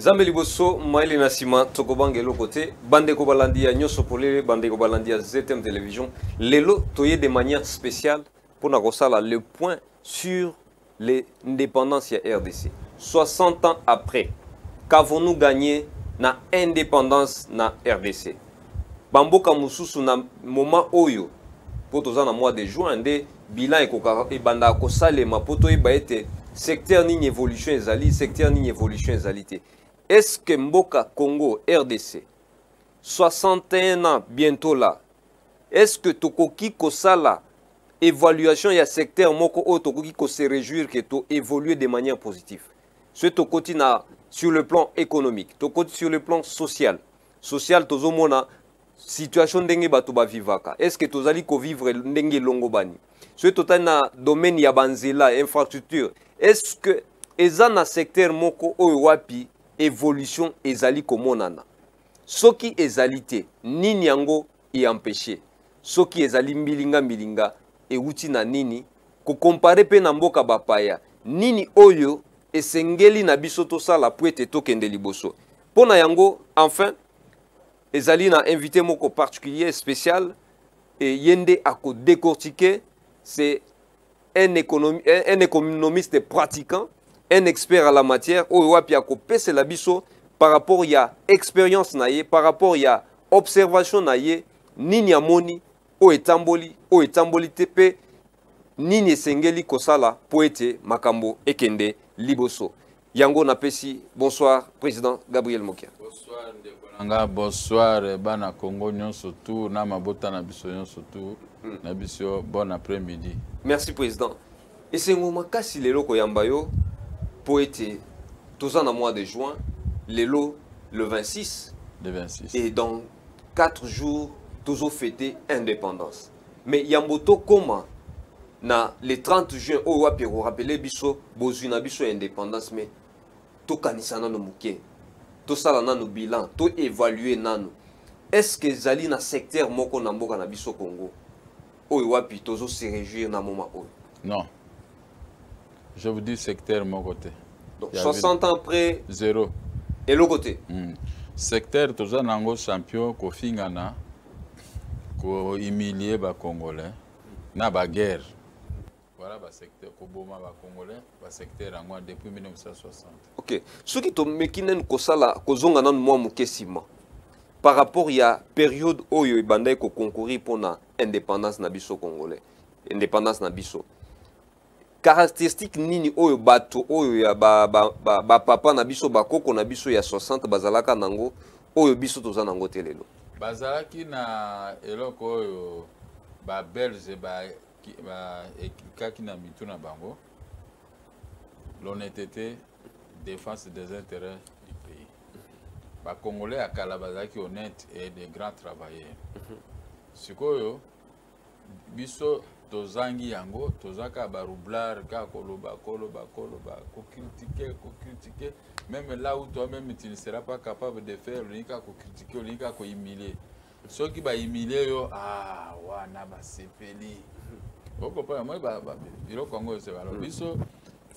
Zambeli boso maili nasima tokobange côté bande ko balandia nyoso polele bande ko balandia ZTM télévision lelo toye de manière spéciale pour na kosala le point sur l'indépendance ya RDC 60 ans après qu'avons-nous gagné na indépendance na RDC bamboka mususu na moment oyo po toza na mois de juin nde bilan e banda ko salema poto e ba ete secteur ni évolution ezali secteur ni évolution ezali te. Est-ce que Mboka Congo RDC 61 ans bientôt là, est-ce que tokoki kosala évaluation ya secteur moko o tokoki ko se réjouir que to évoluer de manière positive? Ce tokoti na sur le plan économique, tokoti sur le plan social tozomona situation ndenge bato ba vivaka. Est-ce que tozali ko vivre ndenge longo bani? Ce total na domaine ya banzela infrastructure, est-ce que eza na secteur moko o wapi évolution ezali komonana? Soki ezalité nini yango e empêcher? Soki ezali mbilinga e uti na nini ko comparer pe na mboka bapaya nini oyo esengeli na biso to sala po ete tokende liboso pona yango. Enfin ezali na invité moko particulier spécial et yende ako décortiquer. C'est un économiste pratiquant, un expert à la matière, c'est la biso par rapport à expérience naie, par rapport à observation naie, nini amoni, o etamboli tepe, nini sengeli kosala, poete makambo ekende liboso. Yango napesi, bonsoir, président Gabriel Mokia. Bonsoir, Ndekolanga, bonsoir, bana Congo nyonso tout, na mabota na biso nyonso tout. Nabisio, bon après-midi. Merci président. Et c'est un makasi lelo koyamba yo poète tous en mois de juin, lelo le 26. Le 26. Et dans 4 jours, toujours fêté indépendance. Mais yamboto comment na le 30 juin au wapi rappeler biso bozuna biso indépendance mais to kanisana no muke. To sala nanu bilan, to évaluer nanu. Est-ce que zali na secteur moko na mboka na biso Congo? Wapi tozo se réjouir na moment où? Non. Je vous dis secteur mon côté. Donc 60 ans après zéro. Et l'autre côté. Secteur toza nango champion ko fingana ko humilier ba congolais na ba guerre. Voilà ba secteur ko boma ba congolais ba secteur angwa depuis 1960. OK. Ce qui to mekinen ko sala ko zonga nan moi mukesima. Par rapport à la période où il y a concourir pour l'indépendance na biso congolais, indépendance na biso. Caractéristique nini oyo bato oyo ya ba papa na biso ba koko na biso ya 60 bazalaka nango oyo biso toza nango telelo. Bazalaki na eloko oyo ba belge ba ekaki na mitu na bango. L'honnêteté, défense des intérêts du pays. Les Congolais à Kalabazaki honnête et des grands travailleurs. Sikoyo, biso tozangi yango, tozaka baroublar, koloba, ko critiquer, même là où toi-même tu ne seras pas capable de faire, l'unika ko critiquer, l'unika ko humilier. Ceux qui ba humilier yo, ah, wana ba sepeli. Vous comprenez, moi biro Congo c'est alors biso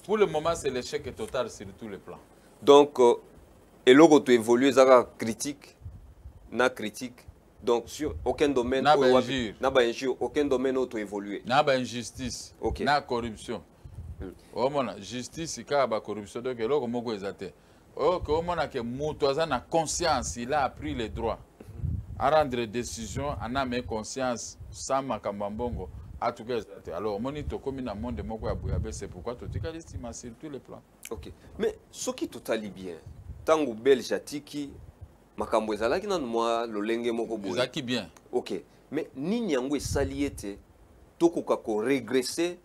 pour le moment c'est l'échec total sur tous les plans. Donc et logo tu évolues ça critique na critique donc sur aucun domaine na ba injure aucun domaine où tu évoluer na ba injustice okay. Na corruption o mona justice ka ba corruption donc logo moko ezate o ko mona ke mutu aza na conscience il a appris les droits à rendre décision en âme et conscience sans makambambongo à tout cas alors moni to comme na monde moko ya buyabe c'est pourquoi to tika l'estima sur tous les plans. OK mais ce qui totali bien tango belge atiki makambo ezalaki na moi lolenge moko boye ezaki bien. OK mais nini yango esali ete tokoka ko régresser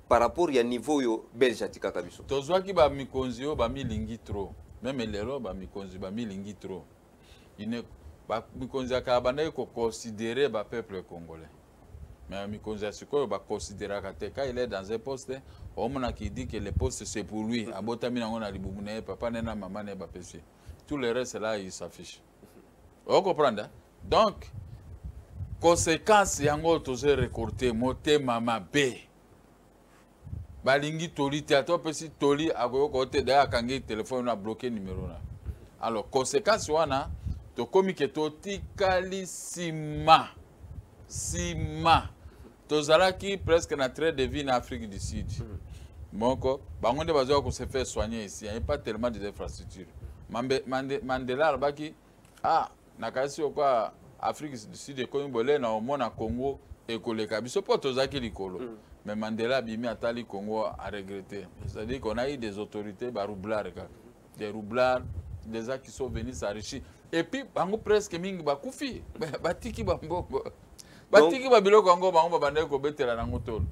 par rapport ya niveau yo belge atika kabiso tozwaki ba mikonzi yo ba milingi trop même lelo ba mikonzi ba milingi trop ine ba mikonzi akabana ko considérer ba peuple congolais mais mikonzi sikoyo ba considérer ka quand il est dans un poste on qui dit que le poste c'est pour lui abotami nango na libumu na papa na maman na ba pesi tout le reste là il s'affiche. Vous comprenez? Donc conséquence yango toze récolter motema mabe balingi toli te to pesi toli akoyo ko te da kangi téléphone na bloquer numéro na Alors, conséquence, wana, to komi ke to tikali sima. Sima. To zalaki presque na trait de vie en Afrique du Sud. Moko, bangonde bazo ko se fait soigner ici, il n'y a pas tellement d'infrastructures. Mandela albaki nakasi okwa Afrique du Sud ko mbole na omona Congo et koleka biso po tozaki likolo. Mais Mandela bimi atali Congo a regretté. C'est-à-dire qu'on a eu des autorités baroublards, des roublards, des gens qui sont venus s'enrichir. Et puis bango presque mingi bakufi, batiki bambo. Batiki babiloko bango bango babande ko betela na ngotolo.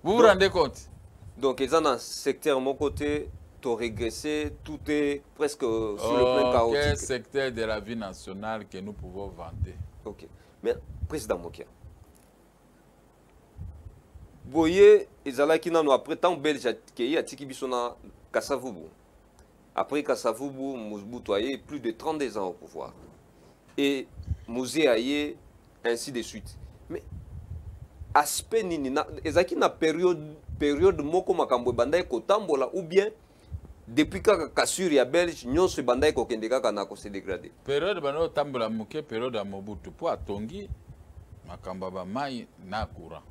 Vous vous rendez compte? Donc, ils ont un secteur, mon côté, tu as régressé, tout est presque sur le plan chaotique. Quel secteur de la vie nationale que nous pouvons vanter? Ok. Mais, Président Mokia, Boye, Ezalaki Nano, après tant belge, qui y a Tiki Bissona, Kassavubu. Après Kassavubu, Mousboutou a plus de 32 ans au pouvoir. Et Mouzé Aye, ainsi de suite. Mais, aspect nini, Ezaki na période moko makambo bandai ko tambola ou bien depuis kaka kasuri ya belge nyonso bandai ko kende kaka na ko se dégrader. Période bano tambola muke période ya Mobutu po atongi makambo ba mai na courant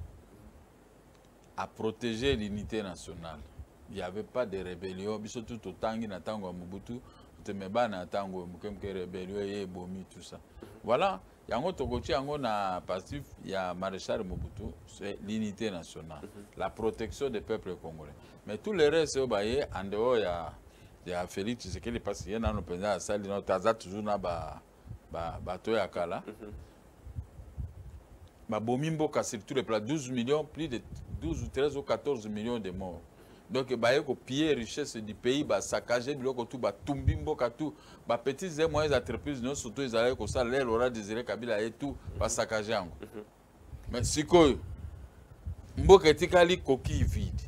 à protéger l'unité nationale. Il n'y avait pas de rébellion biso tout tangi na tango Mobutu temeba na tango muke rébellion et bomi tout ça. Voilà. Yango Togochi yango na passif ya maréchal Mobutu, c'est l'unité nationale, la protection des peuples congolais. Mais tout le reste au baye en dehors ya Félix Tshisekedi parce qu'il y a un président à salle no taza toujours na ba toya kala. Ba bomimbo ka sur tous les plans 12 millions, plus de 12 ou 13 ou 14 millions de morts. Donc, il y a piller richesse du pays, saccager tout, tumbimbo tout, petites et moyennes entreprises, non surtout ils allaient comme ça, l'air aura désiré Kabila et tout, saccager. Mais si quoi, mboka etikali coquille vide,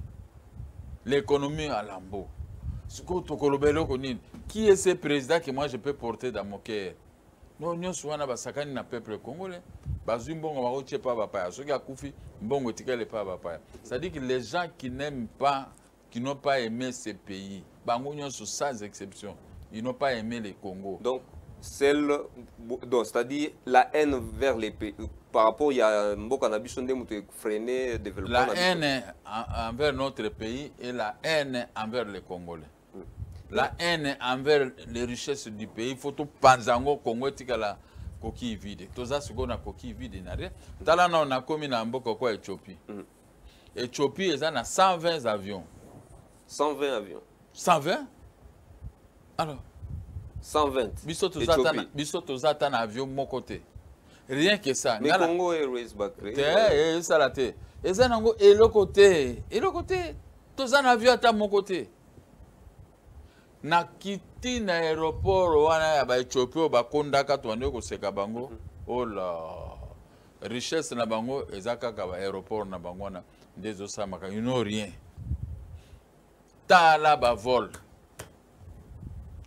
l'économie à lambeau. Qui est ce président que moi je peux porter dans mon cœur? Non, nous sommes na basakani na peuple congolais. Bazumbongo baroche pas bapaya. Ceux qui a koufi, mbongo tikale pas bapaya. C'est-à-dire que les gens qui n'aiment pas, qui n'ont pas aimé ces pays, bangonyo sont sans exception. Ils n'ont pas aimé les Congo. Donc, c'est-à-dire la haine vers les pays. Par rapport, il y a un beau cannabis qui a freiné le développement. La haine envers notre pays et la haine envers les Congolais. La haine envers les richesses du pays. Il faut tout panzango Congo tikala coquille vide. Tout ça, c'est qu'on a coquille vide. Talana on a commis na mboko kwa Éthiopie. Éthiopie, ils ont 120 avions. 120 avions. 120? Alors 120. Biso zatan avion mon côté. Rien que ça. Mais Congo Airways bakre. Et ça la té. Et ça nango et le côté. Et le côté. Tous un avion à mon côté. Na kiti na aéroport wana ba Ethiopie ba kondaka to ande ko seka bango. Oh là. Richesse na bango ezaka ka ba aéroport na bango na ndezo samaka. You know rien. Ta la ba vol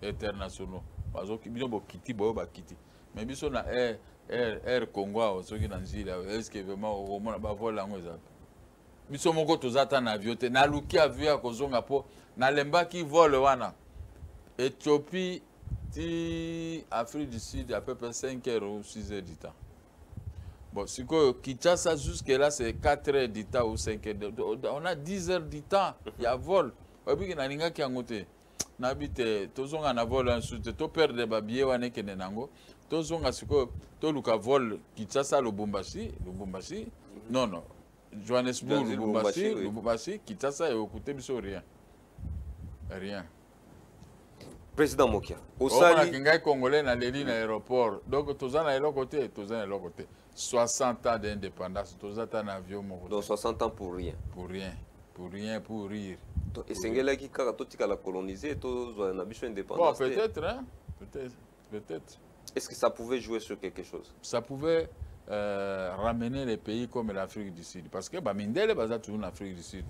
internationaux. Bazo ki bino bo kiti bo ba kiti. Mais biso na air Congo soki na nzila est-ce que vraiment au mona ba vol lango ezaka. Biso moko tozata na avion te na luki avion akozonga po na lemba ki vol wana. Éthiopie, Afrique du Sud, à peu près 5 heures ou 6 heures du temps. Bon, si Kinshasa jusque-là, c'est 4 heures du temps ou 5 heures. On a 10 heures du temps, il y a vol. Et puis, il y a des gens qui ont été. N'habite, tous on a vol ensuite, tu perds des babiers, on est kenenango. Tous on a ce que, tu as vol Kinshasa, Lubumbashi. Non, non. Johannesburg, Lubumbashi, Kinshasa, et au côté, rien. Rien. Président Mokia. Au Sali congolais na leli na aéroport. Donc tozana na l'autre côté, 60 ans d'indépendance, tozata na avion mon côté. Donc 60 ans pour rien. Pour rien, pour rire. Et Sengela qui kaka la coloniser, to na biso indépendance. Bon, peut-être hein, peut-être. Est-ce que ça pouvait jouer sur quelque chose? Ça pouvait ramener les pays comme l'Afrique du Sud parce que Bamindele baza toujours en Afrique du Sud.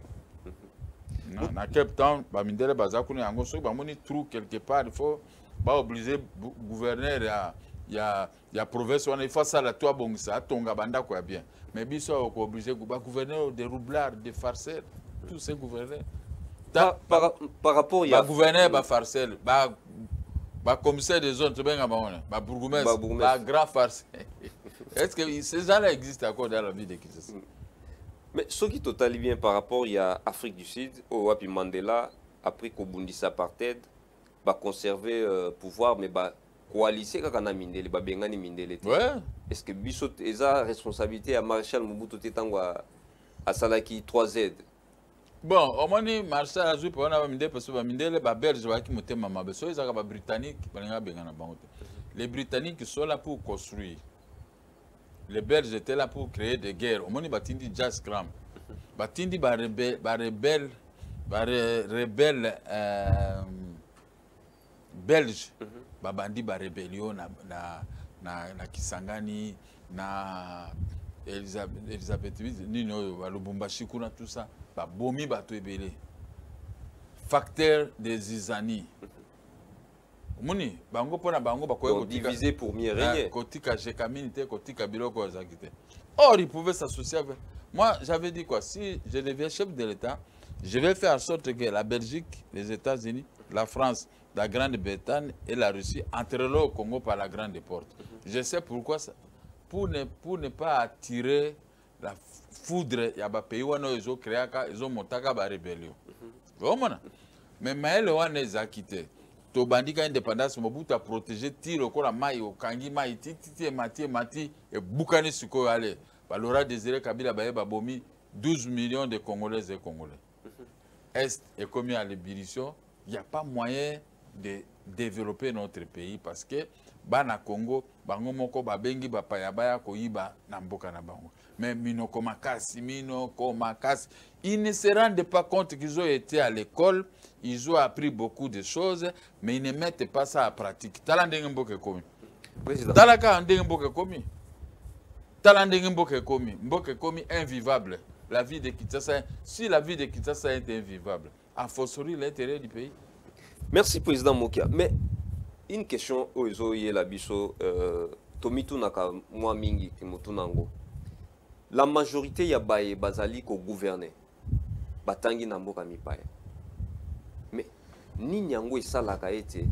Na Cape Town, Bamindele Bazakuni Ango, so Bamoni trou quelque part, il faut pas obliger gouverneur ya province il faut ça la toi bon ça tonga banda quoi bien. Mais biso obligé gouverneur des roublards, des farceurs, tous ces gouverneurs. Par rapport à gouverneur ba farceur, ba commissaire de zone, bourgmestre, grand farce. Est-ce que ces gens-là existent encore dans la vie de Kinshasa? Mais ce qui totalement bien par rapport, il y a Afrique du Sud, au Wapi Mandela, après qu'Obundisa apartheid, va conserver pouvoir, mais va coaliser quand on a Mindele, va bien Mindele. Ouais. Est-ce que Bissot est la responsabilité à Marshal Mobutu Tetango à Salaki 3Z? Bon, au moins, Marshal a joué pour un Mindele parce que Mindele, les Belges, qui montent ma beso, ils sont Britanniques, les Britanniques sont là pour construire. Les Belges étaient là pour créer des guerres. Au moins, ils batindi Jazz Cram. Batindi rebelle belge. Babandi ba rébellion na Kisangani, na Elisabeth Nino, Lubumbashi, tout ça. Bomi bato ebele. Facteur des Zizani. Moni, bango pona bango bakoye divisé pour mieux régner. Kotika Jekamine, kotika biloko zakite. Or, ils pouvaient s'associer avec. Moi, j'avais dit quoi? Si je deviens chef de l'État, je vais faire en sorte que la Belgique, les États-Unis, la France, la Grande-Bretagne et la Russie entrent au Congo par la grande porte. Je sais pourquoi ça. Pour ne pas attirer la foudre, il y a des pays où ils ont créé, ils ont monté la rébellion. Mais Maël Ouane les a quittés. Tobandika indépendance, Mobutu a protégé Tiro, Kola Maï, Kangi Maï, Titi, Mati, et Boukani Suko Allé. Laura Désiré Kabila Baye Babomi, 12 millions de Congolaises et Congolais. Est et commis à l'ébullition, il n'y a pas moyen de développer notre pays parce que Bana Congo, Bango Moko, Babengi, Bapayabaya, Koyiba, Namboka Nabango. Mais Minoko Makasi, ils ne se rendent pas compte qu'ils ont été à l'école, ils ont appris beaucoup de choses, mais ils ne mettent pas ça à pratique. Talandeng Mboke Komi. Talaka Ndeng Mboke Komi. Talandeng Mboke Komi. Mboke Komi invivable. La vie de Kinshasa, si la vie de Kinshasa est invivable, a fortiori l'intérêt du pays. Merci, Président Mokia. Mais une question aux Labiso, Tomitu Naka, moi Mingi, Kimotunango. La majorité ya baye bazali ko gouverner. Batangi na mboka mipaye. Mais ni nyango esalaka ete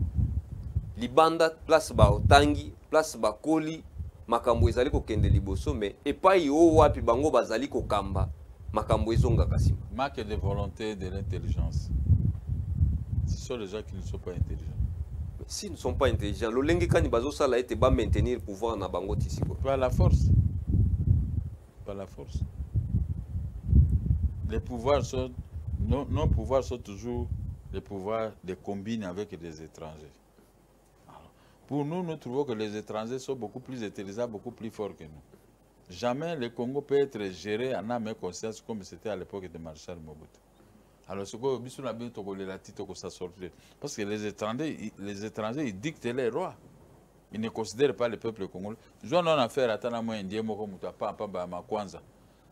libanda place ba otangi, place ba koli makambo ezali ko kende liboso mais epai o wapi bango bazali ko kamba makambo ezonga kasima. Manque de volonté de l'intelligence. Ce sont les gens qui ne sont pas intelligents. Mais s'ils ne sont pas intelligents, le lenge kani bazo sala ete ba maintenir le pouvoir na bango tisiko. Par la force. Par la force. Les pouvoirs sont, nos pouvoirs sont toujours les pouvoirs de combiner avec des étrangers. Alors, pour nous, nous trouvons que les étrangers sont beaucoup plus intelligents, beaucoup plus forts que nous. Jamais le Congo peut être géré en âme et conscience comme c'était à l'époque de Marshal Mobutu. Alors, ce que nous avons dit, parce que les étrangers, ils dictent les rois. Ils ne considèrent pas le peuple congolais. Ils ont affaire à Tanamo Indien,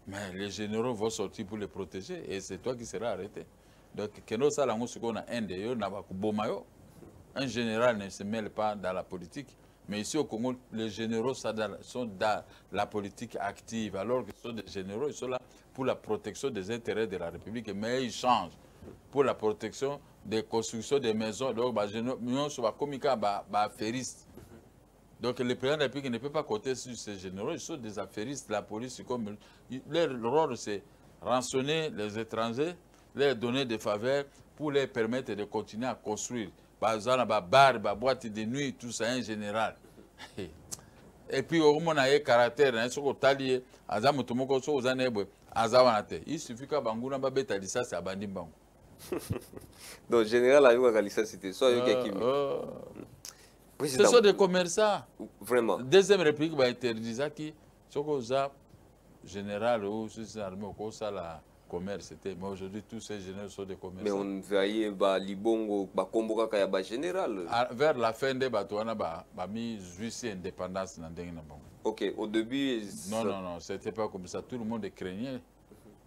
mais les généraux vont sortir pour les protéger et c'est toi qui seras arrêté. Donc, un général ne se mêle pas dans la politique. Mais ici au Congo, les généraux sont dans la politique active. Alors que ce sont des généraux, ils sont là pour la protection des intérêts de la République. Mais ils changent pour la protection des constructions des maisons. Donc, les généraux sont comme affairistes. Donc le président de la République ne peut pas compter sur ces généraux, ils sont des affairistes, la police, comme leur rôle c'est rançonner les étrangers, leur donner des faveurs pour leur permettre de continuer à construire. Par exemple, bar, boîte de nuit, tout ça, en général. Et puis au moins, il y a un caractère, il suffit que Bangouna Babeta dit ça, c'est Abandi Bango. Donc, général, Ayouka c'était soit ce sont des commerçants. Vraiment. Deuxième République va interdire qui ce général ou ces armées au la commerce c'était. Mais aujourd'hui tous ces généraux sont des commerçants. Mais on voyait Libongo, Komboka Kayaba général. Vers la fin des Batouana, mis justice indépendance dans le. Ok, au début. Non, c'était pas comme ça. Tout le monde craignait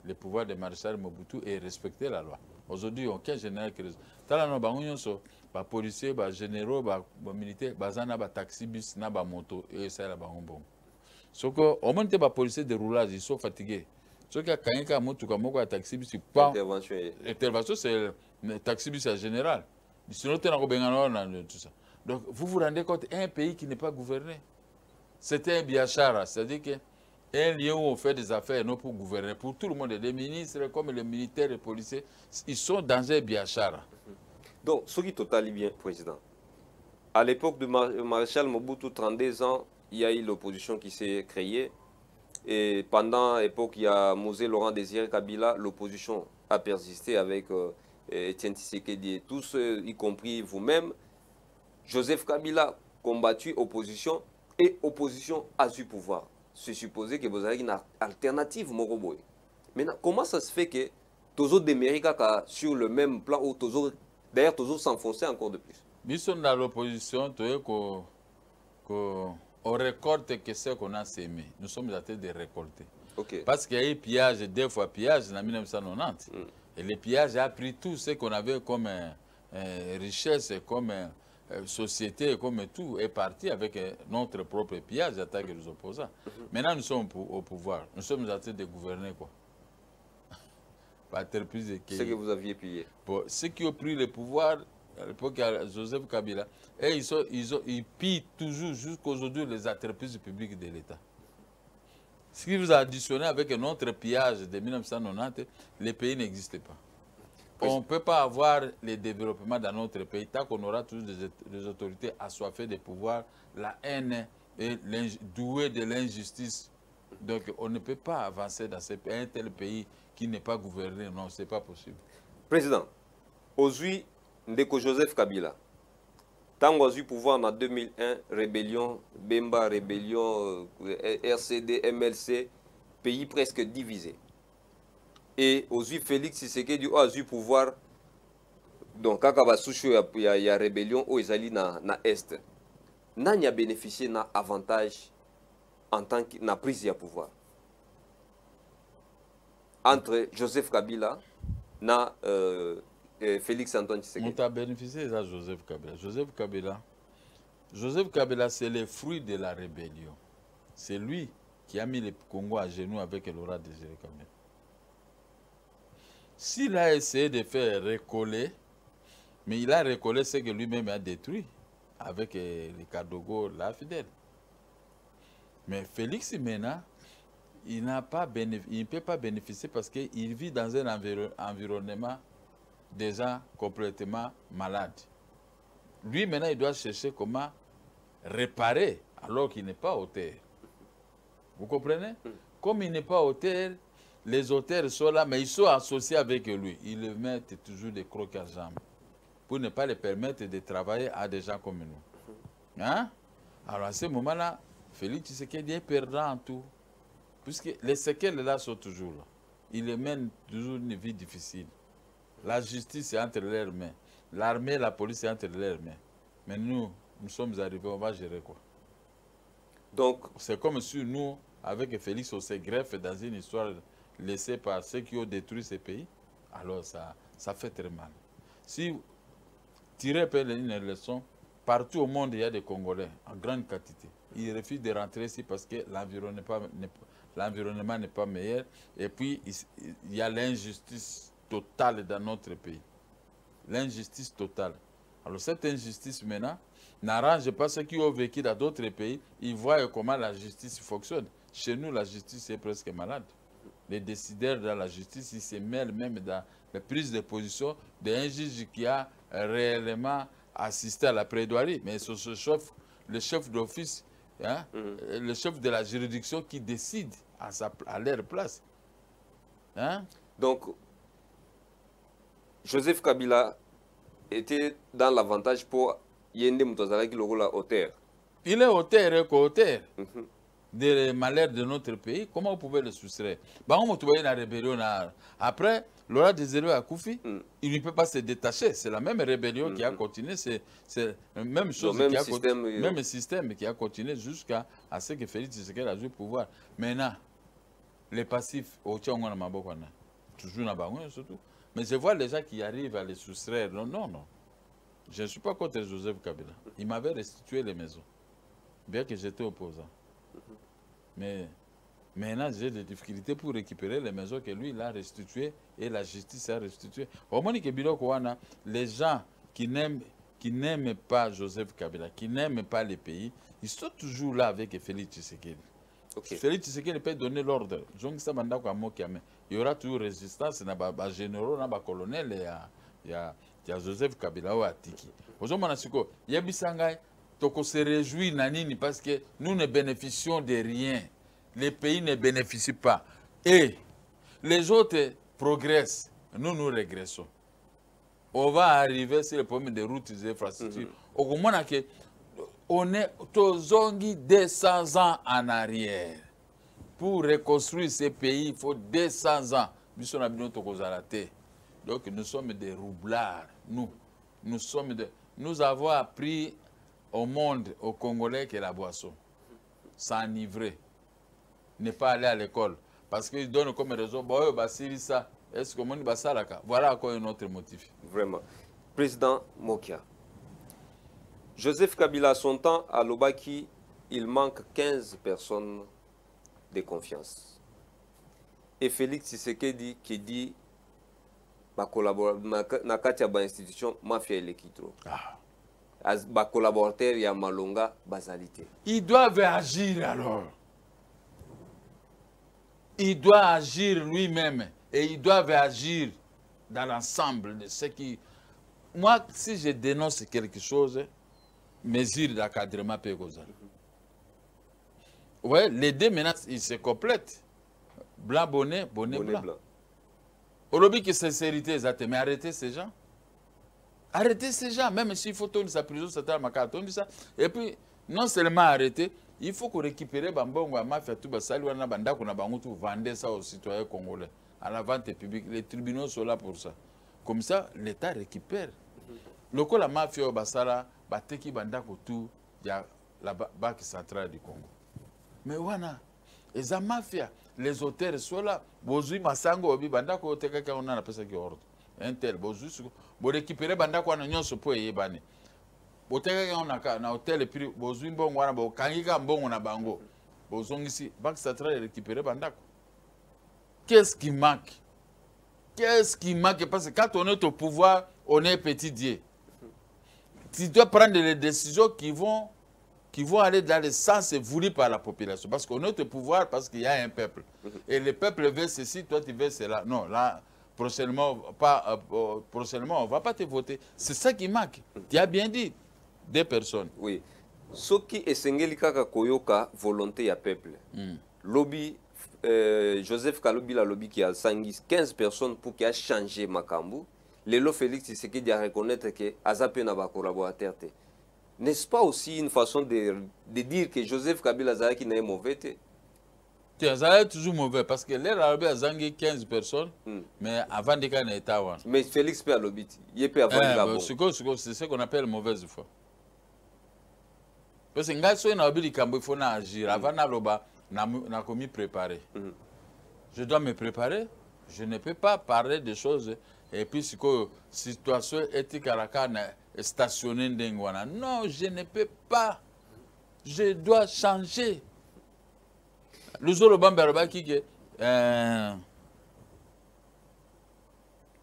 le pouvoir de Marshal Mobutu et respectait la loi. Aujourd'hui, aucun général qui les policiers, les généraux, les militaires, les taxis, les motos, et ça, c'est que, au moins, les policiers de roulage, ils sont fatigués. Ce qui a quand même un taxi, c'est pas. Intervention, c'est le taxi en général. Sinon, tu as tout ça. Donc, vous vous rendez compte, un pays qui n'est pas gouverné, c'était un biachara, c'est-à-dire qu'un lieu où on fait des affaires, non pour gouverner, pour tout le monde, les ministres comme les militaires, les policiers, ils sont dans un biachara. Donc, ce qui est totalement bien, Président. À l'époque du maréchal Mobutu, 32 ans, il y a eu l'opposition qui s'est créée. Et pendant l'époque, il y a Mosé Laurent Désiré Kabila, l'opposition a persisté avec Etienne Tshisekedi et tous, y compris vous-même. Joseph Kabila combattu opposition et opposition a su pouvoir. C'est supposé que vous avez une alternative, Moroboy. Maintenant, comment ça se fait que Tozo Demerika sur le même plan ou Tozo, d'ailleurs, Tozo s'enfonçait encore de plus? Nous sommes dans l'opposition, on récolte que ce qu'on a sémé. Nous sommes en train de récolter. Okay. Parce qu'il y a eu pillage, deux fois pillage en 1990. Et le pillage a pris tout ce qu'on avait comme richesse, comme société, comme tout, est parti avec notre propre pillage, attaque les opposants. Maintenant, nous sommes au pouvoir. Nous sommes en train de gouverner, quoi. Ce que vous aviez pillé. Bon, ceux qui ont pris le pouvoir, à l'époque de Joseph Kabila, et ils pillent toujours jusqu'aujourd'hui les entreprises publiques de l'État. Ce qui vous a additionné avec un autre pillage de 1990, le pays n'existe pas. On ne peut pas avoir le développement dans notre pays tant qu'on aura toujours des autorités assoiffées de pouvoir, la haine et douées de l'injustice. Donc on ne peut pas avancer dans un tel pays qui n'est pas gouverné. Non, ce n'est pas possible. Président, aujourd'hui, Ndeko Joseph Kabila, tant qu'on a eu pouvoir en 2001, rébellion, Bemba, rébellion, RCD, MLC, pays presque divisé. Et aujourd'hui, Félix Tshisekedi a eu pouvoir, donc quand il y a rébellion, où ils allaient dans l'Est. N'a pas bénéficié d'un avantage en tant que na prise de pouvoir. Entre Joseph Kabila et Félix Antoine Tshisekedi. On a bénéficié de Joseph Kabila. Joseph Kabila, c'est le fruit de la rébellion. C'est lui qui a mis le Congo à genoux avec Laurent Désiré Kabila. S'il a essayé de faire recoller, mais il a recollé ce que lui-même a détruit avec les Kadogo, la fidèle. Mais Félix Mena, il ne peut pas bénéficier parce qu'il vit dans un environnement déjà complètement malade. Lui, maintenant, il doit chercher comment réparer alors qu'il n'est pas auteur. Vous comprenez? Comme il n'est pas auteur, les auteurs sont là, mais ils sont associés avec lui. Ils le mettent toujours des crocs à jambes pour ne pas les permettre de travailler à des gens comme nous. Hein? Alors à ce moment-là, Félix Tshisekedi est perdant en tout. Puisque les séquelles là sont toujours là. Il les mène toujours une vie difficile. La justice est entre leurs mains. L'armée, la police est entre leurs mains. Mais nous sommes arrivés, on va gérer quoi? Donc, c'est comme si nous, avec Félix, on se greffe dans une histoire laissée par ceux qui ont détruit ce pays. Alors ça fait très mal. Si vous tirez une leçon, partout au monde, il y a des Congolais en grande quantité. Ils refusent de rentrer ici parce que l'environnement n'est pas meilleur. Et puis, il y a l'injustice totale dans notre pays. L'injustice totale. Alors cette injustice maintenant n'arrange pas ceux qui ont vécu dans d'autres pays. Ils voient comment la justice fonctionne. Chez nous, la justice est presque malade. Les décideurs dans la justice, ils se mêlent même dans la prise de position d'un juge qui a réellement assisté à la plaidoirie. Mais c'est le chef d'office, hein, le chef de la juridiction qui décide à leur place. Hein? Donc, Joseph Kabila était dans l'avantage pour Yende Moutazala qui le rôle à hauteur. Il est hauteur et co-hauteur des malheurs de notre pays. Comment vous pouvez le soustraire? On a la rébellion. Après, Laurent Désiré Akoufi, il ne peut pas se détacher. C'est la même rébellion qui a continué. C'est la même chose, même système qui a continué jusqu'à ce que Félix Tshisekedi a joué le pouvoir. Maintenant, les passifs, toujours dans surtout. Mais je vois les gens qui arrivent à les soustraire. Non. Je ne suis pas contre Joseph Kabila. Il m'avait restitué les maisons, bien que j'étais opposant. Mais maintenant, j'ai des difficultés pour récupérer les maisons que lui, il a restituées et la justice a restitué. Au moins, les gens qui n'aiment qui n'aiment pas Joseph Kabila, qui n'aiment pas les pays, ils sont toujours là avec Félix Tshisekedi. Okay. Félix Tshisekedi peut donner l'ordre. Il y aura toujours résistance, il y a des généraux, des colonels, il y a Joseph Kabila ou Atiki. Il y a des se réjouit parce que nous ne bénéficions de rien. Les pays ne bénéficient pas. Et les autres progressent. Nous régressons. On va arriver sur le problème des routes et des infrastructures. On est aux 200 ans en arrière. Pour reconstruire ces pays, il faut 200 ans. Donc nous sommes des roublards. Nous avons appris au monde, aux Congolais, que la boisson, s'enivrer, ne pas aller à l'école. Parce qu'ils donnent comme raison, ça. Est-ce que monde ça là? Voilà encore un autre motif. Vraiment. Président Mokia, Joseph Kabila, à son temps, à Lobaki, il manque 15 personnes de confiance. Et Félix Tshisekedi qui dit ma collaborateur na kati ya ba institution mafia elekitro. Ba collaborateur ya Malonga basalité. Ils doivent agir alors. Il doit agir lui-même et ils doivent agir dans l'ensemble de ce qui... Moi, si je dénonce quelque chose, mesure d'encadrement peut causer. Ouais, les deux menaces, ils se complètent. Blanc, bonnet, bonnet, blanc. Au lobby que sincérité, mais arrêtez ces gens. Arrêtez ces gens, même s'il faut tourner sa prison, ça. Et puis, non seulement arrêter, il faut qu'on récupère Bambongo, mafia, tout ça, vendre ça aux citoyens congolais. À la vente publique, les tribunaux sont là pour ça. Comme ça, l'État récupère. Le coup, la mafia, basala, bateki bandako tout, il y a la banque centrale du Congo. Mais voilà, les mafia, les auteurs sont là. Bozui masango obi bandako teka ka on a pesa ki ordre. Un tel bozui bo récupérer bandako na nyonso po yebane. Boteka ka on na hôtel et puis bozui mbongo wana bo kangika mbongo na bango. Bozongisi banque centrale récupérer bandako. Qu'est-ce qui manque? Qu'est-ce qui manque? Parce que quand on est au pouvoir, on est petit Dieu. Tu dois prendre les décisions qui vont aller dans le sens voulu par la population. Parce qu'on est au pouvoir, parce qu'il y a un peuple. Et le peuple veut ceci, toi tu veux cela. Non, là, prochainement, on ne va pas te voter. C'est ça qui manque. Tu as bien dit. Des personnes. Oui. Ce qui est sengeli kaka koyoka volonté ya peuple. Lobby, Joseph Kalobi la lobby qui a 15 personnes pour qu'il a changé Makambu. Lelo Félix Tshisekedi a reconnaître que Azape n'a pas collaborateur. N'est-ce pas aussi une façon de dire que Joseph Kabila Zaki n'est mauvais? Zaki est toujours mauvais parce que l'air a zangi 15 personnes, mais avant de gagner l'État. Mais Félix peut à l'obit. Il peut avoir c'est ce qu'on appelle mauvaise foi. Parce que quand on a dit qu'il faut agir, avant on a commis préparer. Je dois me préparer. Je ne peux pas parler de choses. Et puis, si la situation éthique à la canne stationnée d'Engwana. Non, je ne peux pas. Je dois changer. Le jour où Bamba qui est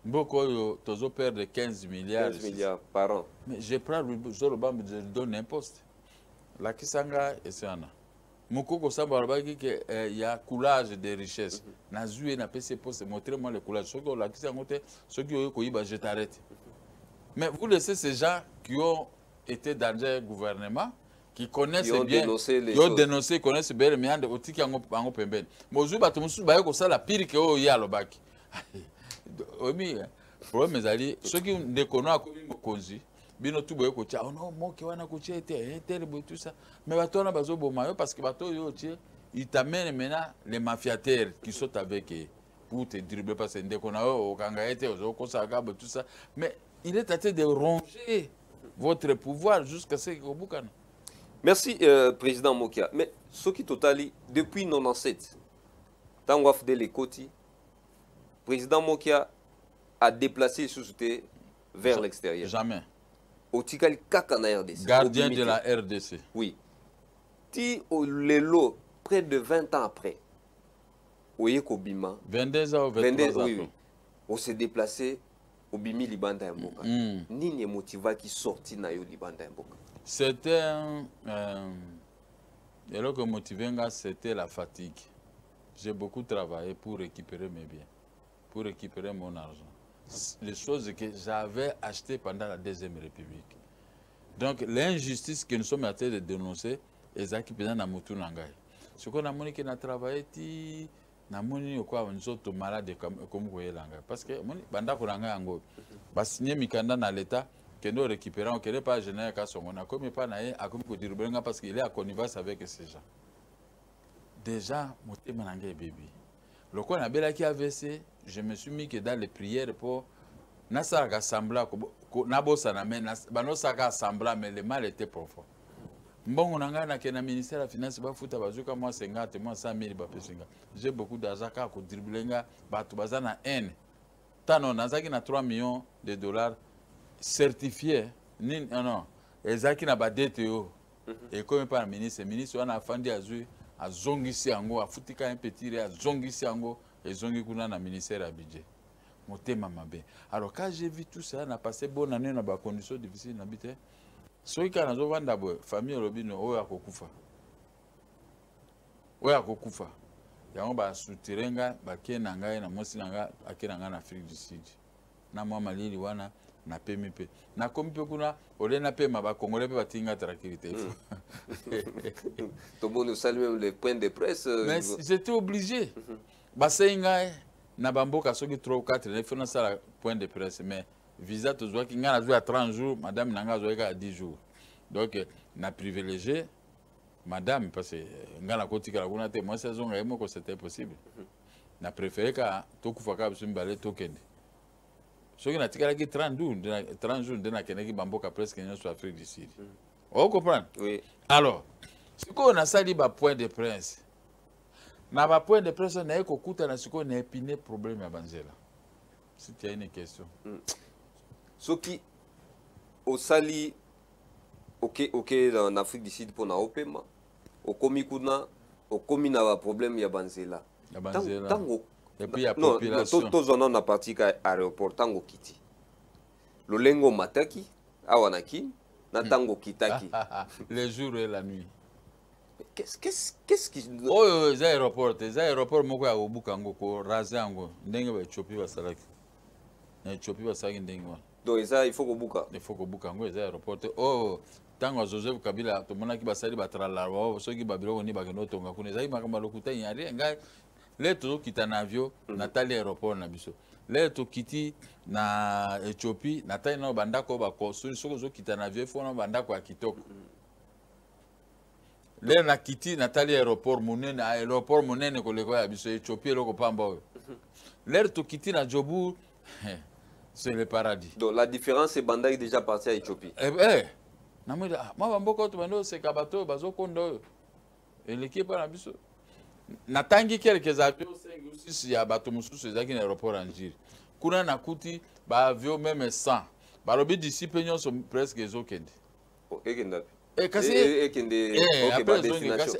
beaucoup de perdre 15 milliards. 15 milliards par an. Mais je prends le jour où Bamba, je donne un poste. La Kisanga et Sana. Mokoko Samba qui il y a coulage de richesse. Nazue n'a pas ces postes. Montrez-moi le coulage. Ceux qui la Kisanga, ceux qui ont eu, je t'arrête. Mais vous laissez ces gens qui ont été dans un gouvernement, qui connaissent bien, qui ont dénoncé, connaissent bien les méandres, aussi qui ont pemben. Mais aujourd'hui, tout le monde ça la pire que au ya lobaki. Oui, problème mes alliés, ceux qui ne connaissent pas Konzi, bino tout boye ko tia, oh non, moi qui wana ko tia était tel tout ça. Mais bato na bazo bomayo parce que bato yo tia, ils t'amènent maintenant les mafiataires qui sont avec eux pour te dribbler parce que ndekona au kangaete au kosaka tout ça. Mais il est tenté de ronger votre pouvoir jusqu'à ce que vous boucane. Merci, Président Mokia. Mais ce qui totali, depuis 97, tant qu'on a fait les côtés, Président Mokia a déplacé les sociétés vers l'extérieur. Jamais. Au Tikali Kakana RDC. Gardien de la RDC. Oui. Ti au Lelo, près de 20 ans après, au Yekobima. 22 ans ou 23 ans après. On s'est déplacé obimi libanda ya mboka. Nini emotiva qui sorti na yo libanda ya mboka? C'était et là que motivé, c'était la fatigue. J'ai beaucoup travaillé pour récupérer mes biens, pour récupérer mon argent. Les choses que j'avais achetées pendant la Deuxième République. Donc l'injustice que nous sommes en train de dénoncer, c'est qui pesant dans Moutou Nangai. Ce qu'on a montré qu'on a travaillé, na moni quoi nous autres malades comme vous l'anga parce que moni banda kuranga ngo basigné mikanda na l'état que nous récupérons que n'est pas général ka songo na comme pas na a comme ko dirbenga parce qu'il est à connivence avec ces gens déjà motema nanga bébé le quoi na bela qui AVC je me suis mis que dans les prières pour na ça rassembler na bossa na mais bano ça rassembler mais le mal était profond. Bon, on a un ministère de la Finance, moi 50, moi 100 000, j'ai beaucoup d'argent à dribbler, na N. Tant on a 3 millions de dollars certifiés. Non, ezaki na ba DTO. Et comme par le ministre, on a fandi à zongisi ango, à foutika un petit à zongisi ango, et zongi kuna na ministère à budget. Motema mabe. Alors quand j'ai vu tout ça, on a passé bonne année dans des conditions difficiles d'habiter. Soki kana zo vanda boy famille robino oyo akokufa. Oyo akokufa. Yango ba soutirenga ba kena ngai na mosi nanga akena ngai na Afrique du Sud. Na mwa malili wana na PMP. Na kompe kuna olena pema ba congolais pe batinga tranquillité. Tout le monde salue même les points de presse. Mais j'étais obligé. Ba senga na bamboka soki 3 ou 4 il faut na sala point de presse mais visa to zoa ki ngana zoa 30 jours madame nanga zoa 10 jours donc na privilégié madame parce que ngana kotika la kuna te moi saison nga yemo ko c'était possible na préféré ka to kufa ka biso mbale to kende soki na tikala ki 30 jours de na kende ki bamboka presque nyo sur Afrique du Sud on comprend oui alors siko na sali ba point de presse na ba point de presse na eko kuta na siko na épiner problème ya banzela si tu as une question Soki au Sali, ok, en Afrique du Sud pour na opema, au komikuna, au komina va problème ya banzela. Tango. Et puis il y a population. Non, tous on a parti à aéroport tango kiti. Le lengo mataki, awanaki, na tango kitaki. Les jours et la nuit. Qu'est-ce qui oh les aéroports moko ya obukango ko razango ndenge ba chopi ba salaki. Na chopi ba salaki ndenge wa. Donc ça il faut que buka. Il faut que buka ngo les aéroports. Oh tango Joseph Kabila to mona ki basali batrala wa soki babilo ni bakeno tonga kuna zai makamba lokuta yari ngai le to kita na avion na tali aéroport na biso. Le to kiti na Ethiopie na tali na bandako ba ko soko zo kita na avion fo na bandako ya kitoko. Le na kiti na tali aéroport monene ko leko ya biso Ethiopie loko pamba. Le to kiti na Jobu c'est le paradis. Donc la différence c'est Banda est déjà parti à Éthiopie. Moi bamboka to bando c'est kabato bazo kondo. Et l'équipe na biso. Natangi quelques avions 5 ou 6 ya bato mususu ezaki na aéroport Angers. Kuna na kuti ba avion même 100. Ba lobi d'ici peñon sont presque ezokende. OK kendapi.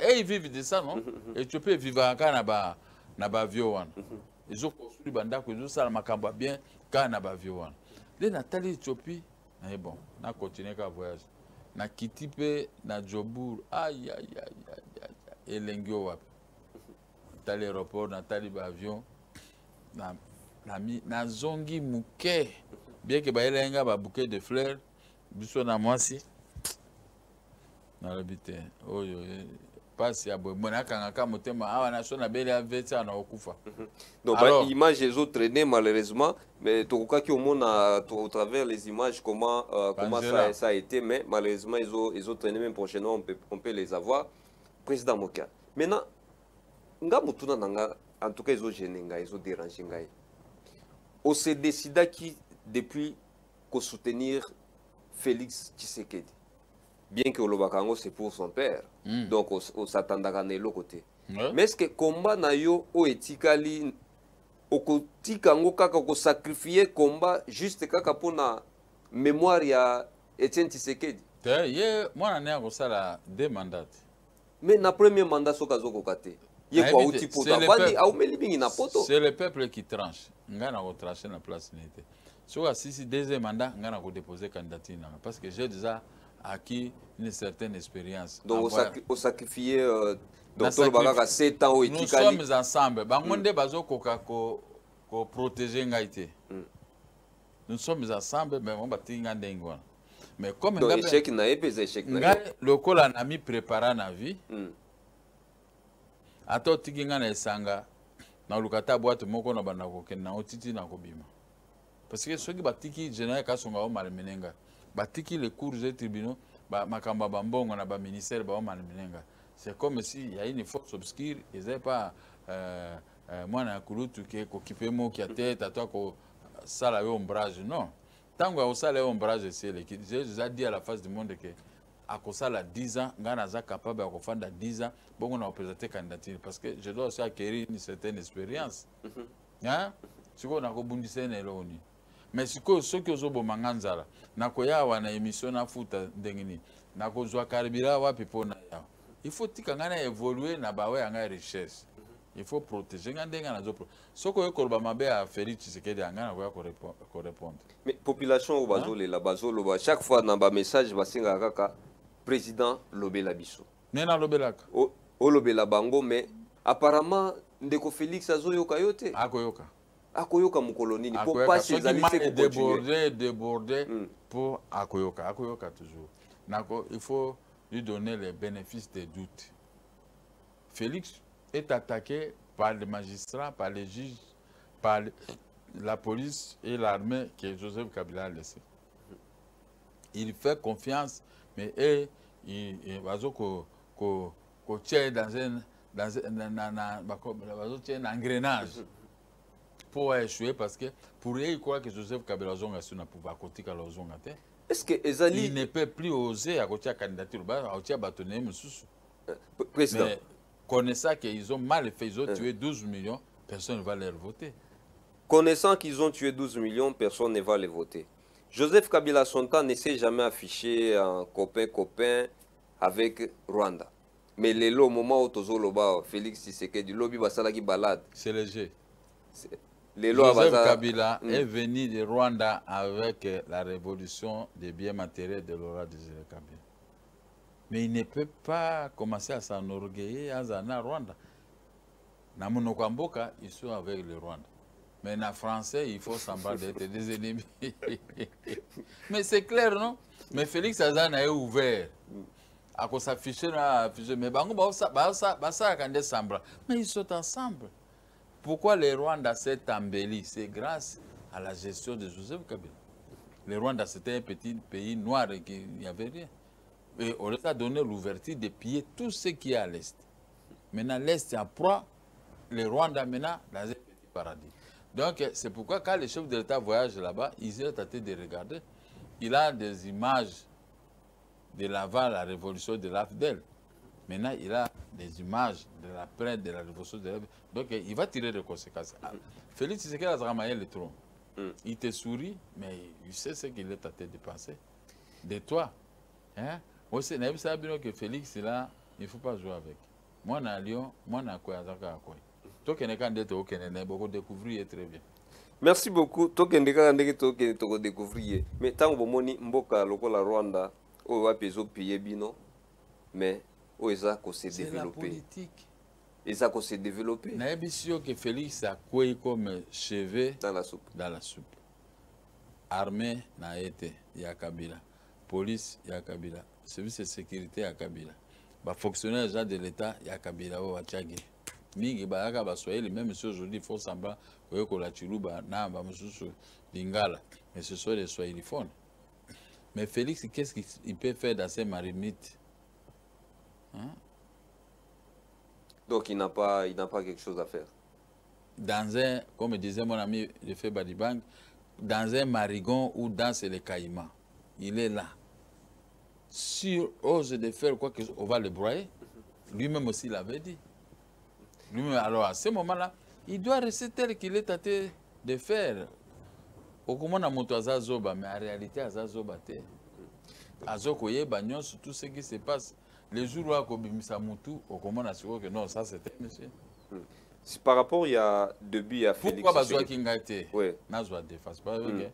Ils vivent de ça non? Éthiopie vivent encore na ba avion wana. Ils ont construit bandako ils ont ça makambo bien quand na ba avion wana. De Nathalie Éthiopie mais bon, na continuer ka voyage. Na kitipe na Jobour aïe elengio wapi. Dans l'aéroport, dans le avion, na zongi muke. Bien que baïlenga ba bouquet de fleurs, biso na mwasi. Na l'habité. Oh yo, passe ya boy. Mona kangaka motema awa na so na bele aveta na okufa. Donc alors, image les autres traînées malheureusement, mais tokoka ki au monde au travers les images comment ça a été, mais malheureusement ils ont traîné même prochainement on peut les avoir. Président Moka. Maintenant nga mutuna nanga en tout cas ils ont gêné nga ils ont dérangé nga on s'est décidé qui depuis qu'on soutenir Félix Tshisekedi bien que le bakango c'est pour son père donc on s'attendra à l'autre côté mais est-ce que combat na yo o etikali okotika ngo kaka ko sacrifier combat juste kaka pona mémoire ya Etienne Tshisekedi moi na ko sala 2 mandats mais na premier mandat soka zoko kate. C'est le peuple qui tranche. Nga na trancher na place n'était. Soit si deuxième mandat, on a déposé candidature. Parce que j'ai déjà acquis une certaine expérience. Donc, au sacrifié, docteur sacrifice. Bagaka, 7 ans au Nous sommes ensemble. Bangonde bazo ko protéger ngaité. Nous sommes ensemble, mais on va tinga ndengwa. Mais comme donc échec na épais échec na. Le col a mis préparé na vie. Ato tikinga na esanga na lukata boîte moko na banda ko ken na otiti na ko bima. Parce que ceux qui batiki général kasonga o malmenenga. Batiki les cours des tribunaux, ba makamba bambongo na ba ministère ba o malmenenga. C'est comme si il y a une force obscure, ils n'avaient pas moi na kulutu qui occupé mo qui a tête à toi ko sala ombrage non. Tant que sala ombrage c'est l'équipe. J'ai déjà dit à la face du monde que à kosala 10 ans, ngana za capable à faire 10 ans, bon on a présenté candidature parce que je dois aussi acquérir une certaine expérience. Hein? Si on a rebondissé na loni. Mais si ceux qui ont bomanganzala, na koya wana émission na futa ndengini, na kozwa karibira wa pipo na ya. Il faut que évoluer na bawe anga richesse. Il faut protéger ngandenga na zopro. Soko yokorba mabe a Félix Tshisekedi anga na ko répondre. Mais population au bazole la bazolo chaque fois dans ba message basinga kaka président lobela biso. Nena lobelaka. O lobela bango mais apparemment ndeko Félix azoyoka yote. Akoyoka. Akoyoka mukoloni pour pas ces alliés déborder pour akoyoka toujours. Nako il faut lui donner les bénéfices des doutes. Félix est attaqué par les magistrats, par les juges, par la police et l'armée que Joseph Kabila a laissé. Il fait confiance, mais il va tient dans un engrenage pour échouer parce que pour eux, il croit que Joseph Kabila a su pouvoir côté est-ce que Ezali... il ne peut plus oser à côté de la candidature, président. Mais connaissant qu'ils ont mal fait, ils ont tué 12 millions, personne ne va les voter. Connaissant qu'ils ont tué 12 millions, personne ne va les voter. Joseph Kabila son temps ne s'est jamais affiché en copain avec Rwanda. Mais au moment où Tozoloba, Félix Tshisekedi, lobby basala qui balade. C'est léger. Joseph Kabila est venu de Rwanda avec la révolution des biens matériels de Laurent Désiré Kabila. Mais il ne peut pas commencer à s'enorgueillir à Rwanda. Dans mon Okamboka, ils sont avec le Rwanda. Mais en français, il faut sembler d'être des ennemis. Mais c'est clair, non? Mais Félix Azan est ouvert. À cause s'afficher, mais mais ils sont ensemble. Pourquoi le Rwanda s'est embelli? C'est grâce à la gestion de Joseph Kabila. Le Rwanda, c'était un petit pays noir et il n'y avait rien. Et on leur a donné l'ouverture de piller tout ce qui est à l'Est. Maintenant, l'Est est en proie, le Rwanda maintenant dans un petit paradis. Donc, c'est pourquoi quand les chefs de l'État voyagent là-bas, ils ont tenté de regarder. Il a des images de l'avant la révolution de l'AFDEL. Maintenant, il a des images de l'après de la révolution de l'AFDEL. Donc, il va tirer des conséquences. Félix Tshisekedi a ramassé le trône. Il te sourit, mais il sait ce qu'il est tenté de penser. De toi. Hein? Moi, c'est que Félix, là, il ne faut pas jouer avec. Moi, à Lyon, moi, à quoi? Toi, qui es candidat, tu as découvrir très bien. Merci beaucoup. Toi, qui es candidat, tu as découvrir. Mais tant que vous Mboka, la Rwanda, on va payer bino, mais on va se développer. C'est la politique. Et ça va se développer. Je suis sûr que Félix a quoi comme cheveux dans la soupe. Dans la soupe. Armée, n'a été, il y a Kabila. Police, il y a Kabila. Service de sécurité, il y a Kabila. Fonctionnaire de l'État, il y a Kabila. Mingi bayaka basoye les mêmes choses aujourd'hui faut semblant que la chiluba na ba mususu lingala mais ce sont les soyeliphones. Mais Félix, qu'est-ce qu'il peut faire dans ces marimites? Hein? Donc il n'a pas quelque chose à faire. Dans un, comme disait mon ami le fait Badibang, dans un marigon ou dans les caïmans, il est là. Si on ose de faire quoi que on va le broyer, lui-même aussi l'avait dit. Alors à ce moment-là, il doit rester tel qu'il est tenté de faire. Au comment on a monté à Zoba, mais en réalité à Zoba, Azokoye, Bagnon, tout ce qui se passe. Les jours où Akobimisa Moutou, au comment on a su que non, ça c'était monsieur. Par rapport, il y a deux buts à Félix. Pourquoi Bazoa Kingate? Oui. Nazwa défense. Parce que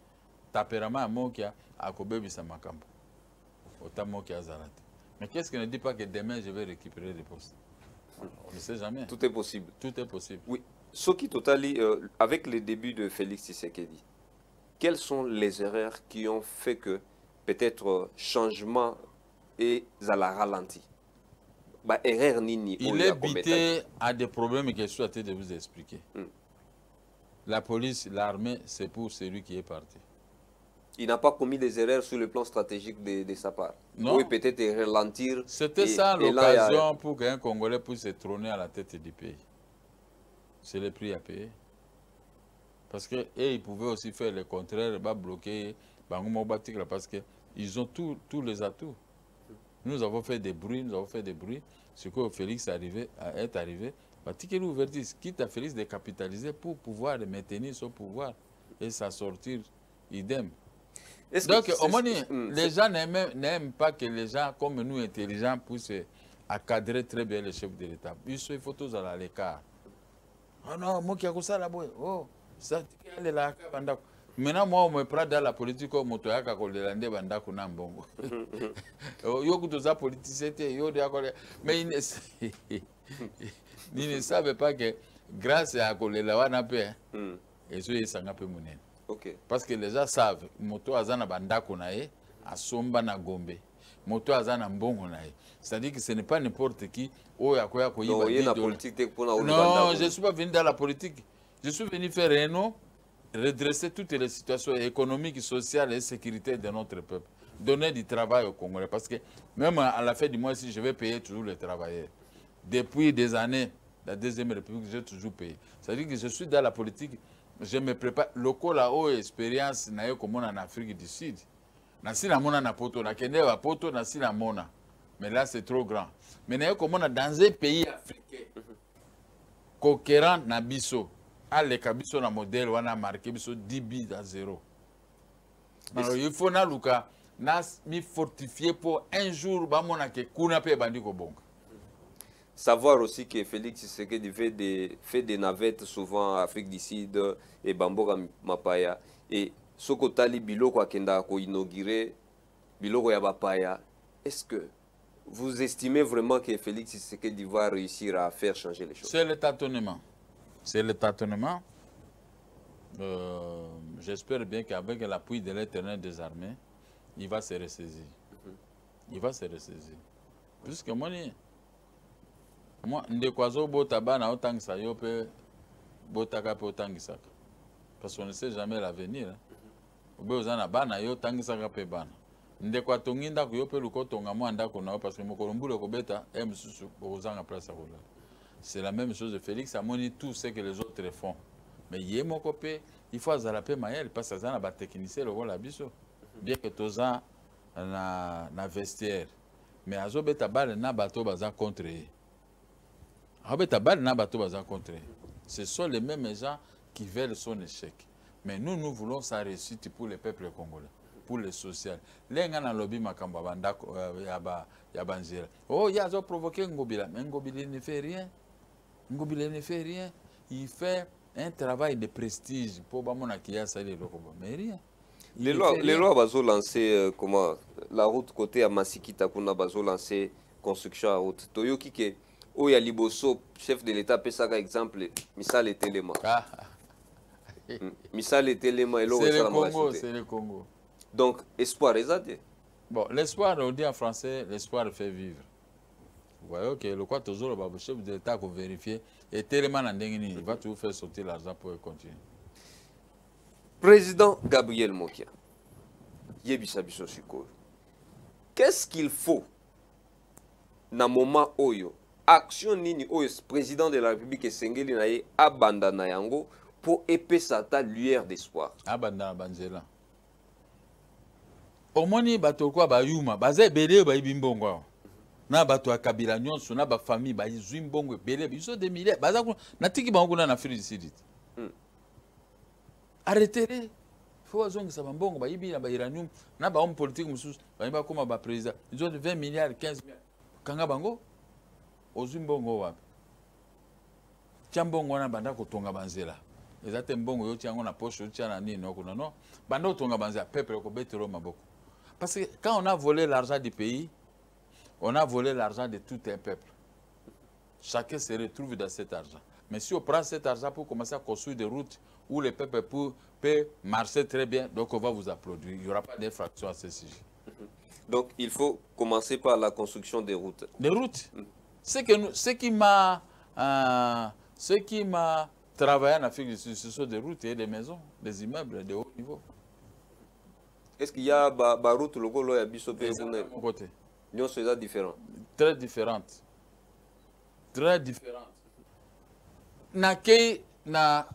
tempérament mokia akobebisa makambo. Autant mokia azalate. Mais qu'est-ce qui ne dit pas que demain je vais récupérer les postes? On ne sait jamais. Tout est possible. Tout est possible. Oui. Soki Totali, avec le début de Félix Tshisekedi, quelles sont les erreurs qui ont fait que peut-être changement est à la ralenti? Bah, erreur nini. Il est buté à des problèmes que je suis en train de vous expliquer. La police, l'armée, c'est pour celui qui est parti. Il n'a pas commis des erreurs sur le plan stratégique de sa part. Non. Oui, peut-être ralentir. C'était ça l'occasion pour qu'un Congolais puisse se trôner à la tête du pays. C'est le prix à payer. Parce qu'ils pouvaient aussi faire le contraire, bloquer parce qu'ils ont tous les atouts. Nous avons fait des bruits, Ce que Félix est arrivé, quitte à Félix de capitaliser pour pouvoir maintenir son pouvoir et sa sortir idem. Donc, au moins, les gens n'aiment pas que les gens comme nous, intelligents, puissent accadrer très bien le chef de l'État. Il faut tous à l'écart. Oh non, moi qui ai ça là-bas. Oh, ça, là, maintenant, moi, on me prend dans la politique comme Motoyaka Kolelande Bandako Nambongo. Yo kutoza politicien, mais ils ne savent pas que grâce à Kolela Wanape, ils sont un peu monnaie. Parce que les gens savent, Moto Azana Bandako Nae, Asomba na Gombe. Moto Azana Mbongo Nae. C'est-à-dire que ce n'est pas n'importe qui. Non, je ne suis pas venu dans la politique. Je suis venu faire redresser toutes les situations économiques, sociales et sécuritaires de notre peuple. Donner du travail aux Congolais. Parce que même à la fin du mois, si je vais payer toujours les travailleurs. Depuis des années, la Deuxième République, j'ai toujours payé. C'est-à-dire que je suis dans la politique, je me prépare. Le col a haute expérience comme en Afrique du Sud. Nasi la mona na poto, na kende wa poto, nasi la mona. Mais là, c'est trop grand. Mais comme on a dans un pays africain, conquérant na biso, le kabiso na modèle, on a marqué biso 10 buts à 0. Alors, il faut na luka, mi fortifier pour un jour, ba mona ke kuna pe bandi ko bonga. Savoir aussi que Félix Tshisekedi fait des navettes souvent en Afrique du Sud et Bamboga Mapaya. Et Sokotali Biloko Akenda ko inauguré, Biloko Yabapaya. Est-ce que vous estimez vraiment que Félix Tshisekedi va réussir à faire changer les choses? C'est le tâtonnement. C'est le tâtonnement. J'espère bien qu'avec l'appui de l'Éternel des armées, il va se ressaisir. Il va se ressaisir. Puisque moi, ndekwazo botaba na otangisa yo pe botaka pe otangisaka. Parce qu'on ne sait jamais l'avenir. Obezana bana yo tangisaka pe bana. Ndekwa tonginda ko yo pe lukotonga mo andako na parce que mokolombule ko beta msusu ozanga place à rola. C'est la même chose de Félix amoni tout ce que les autres font. Mais yemoko pe il faut azala mael parce que ça na ba technicien le rôle biso. Bien que toza na vestiaire. Mais azobeta bale na bato baza contre. Ce sont les mêmes gens qui veulent son échec. Mais nous voulons sa réussite pour le peuple congolais, pour le social. Les gens dans le lobby makamba bandako yabanzira. Oh, il a provoqué Ngobila, mais Ngobila ne fait rien. Ngobila ne fait rien. Il fait un travail de prestige pour bamona kiya sali lokoba. Mais rien. Les lois bazo lancer comment la route côté à Masikita kuna bazo lancer construction à route. Toyoki ke Oya Liboso, chef de l'État, par exemple, Missal et Téléma. Missal et Téléma, c'est le Congo, c'est le Congo. Donc, espoir est zadé. Bon, l'espoir, on dit en français, l'espoir fait vivre. Vous voyez que le quoi toujours le chef de l'État pour vérifier. Et Téléma, il va toujours faire sortir l'argent pour continuer. Président Gabriel Mokia, Yebisabiso Suko, qu'est-ce qu'il faut dans le moment Oyo? Action nini au président de la République Sengeli naye abandana yango pour épaisser ta lueur d'espoir. Abandana banzela. Omoni bato kwa bayuma baza ebele ba ibimbongo. Na bato akabila nyonso na ba famille ba izimbongo ebele biso de milliers baza na tiki bango na Afrique du Sud. Arrêtez. Faut azongisa bambongo ba ibi na ba uranium na ba homme politique mususu ba iba koma ba président. Ils ont de 20 milliards 15 milliards. Kanga bango ozumbongo wapi chambongo wana banda kotonga banzela ezate mbongo yo tiango na poche yo tiana nini okuna non bando tonga banza peuple ko betero maboko parce que quand on a volé l'argent du pays on a volé l'argent de tout un peuple. Chacun se retrouve dans cet argent. Mais si on prend cet argent pour commencer à construire des routes où le peuple peut marcher très bien, donc on va vous applaudir. Il n'y aura pas d'infraction à ce sujet. Donc il faut commencer par la construction des routes. Des routes. Ce qui m'a travaillé en Afrique du Sud, ce sont des routes et des maisons, des immeubles de haut niveau. Est-ce qu'il y a des routes locales à Bissopé de côté? Non, c'est différent. Très différentes. Très différentes. Nakei na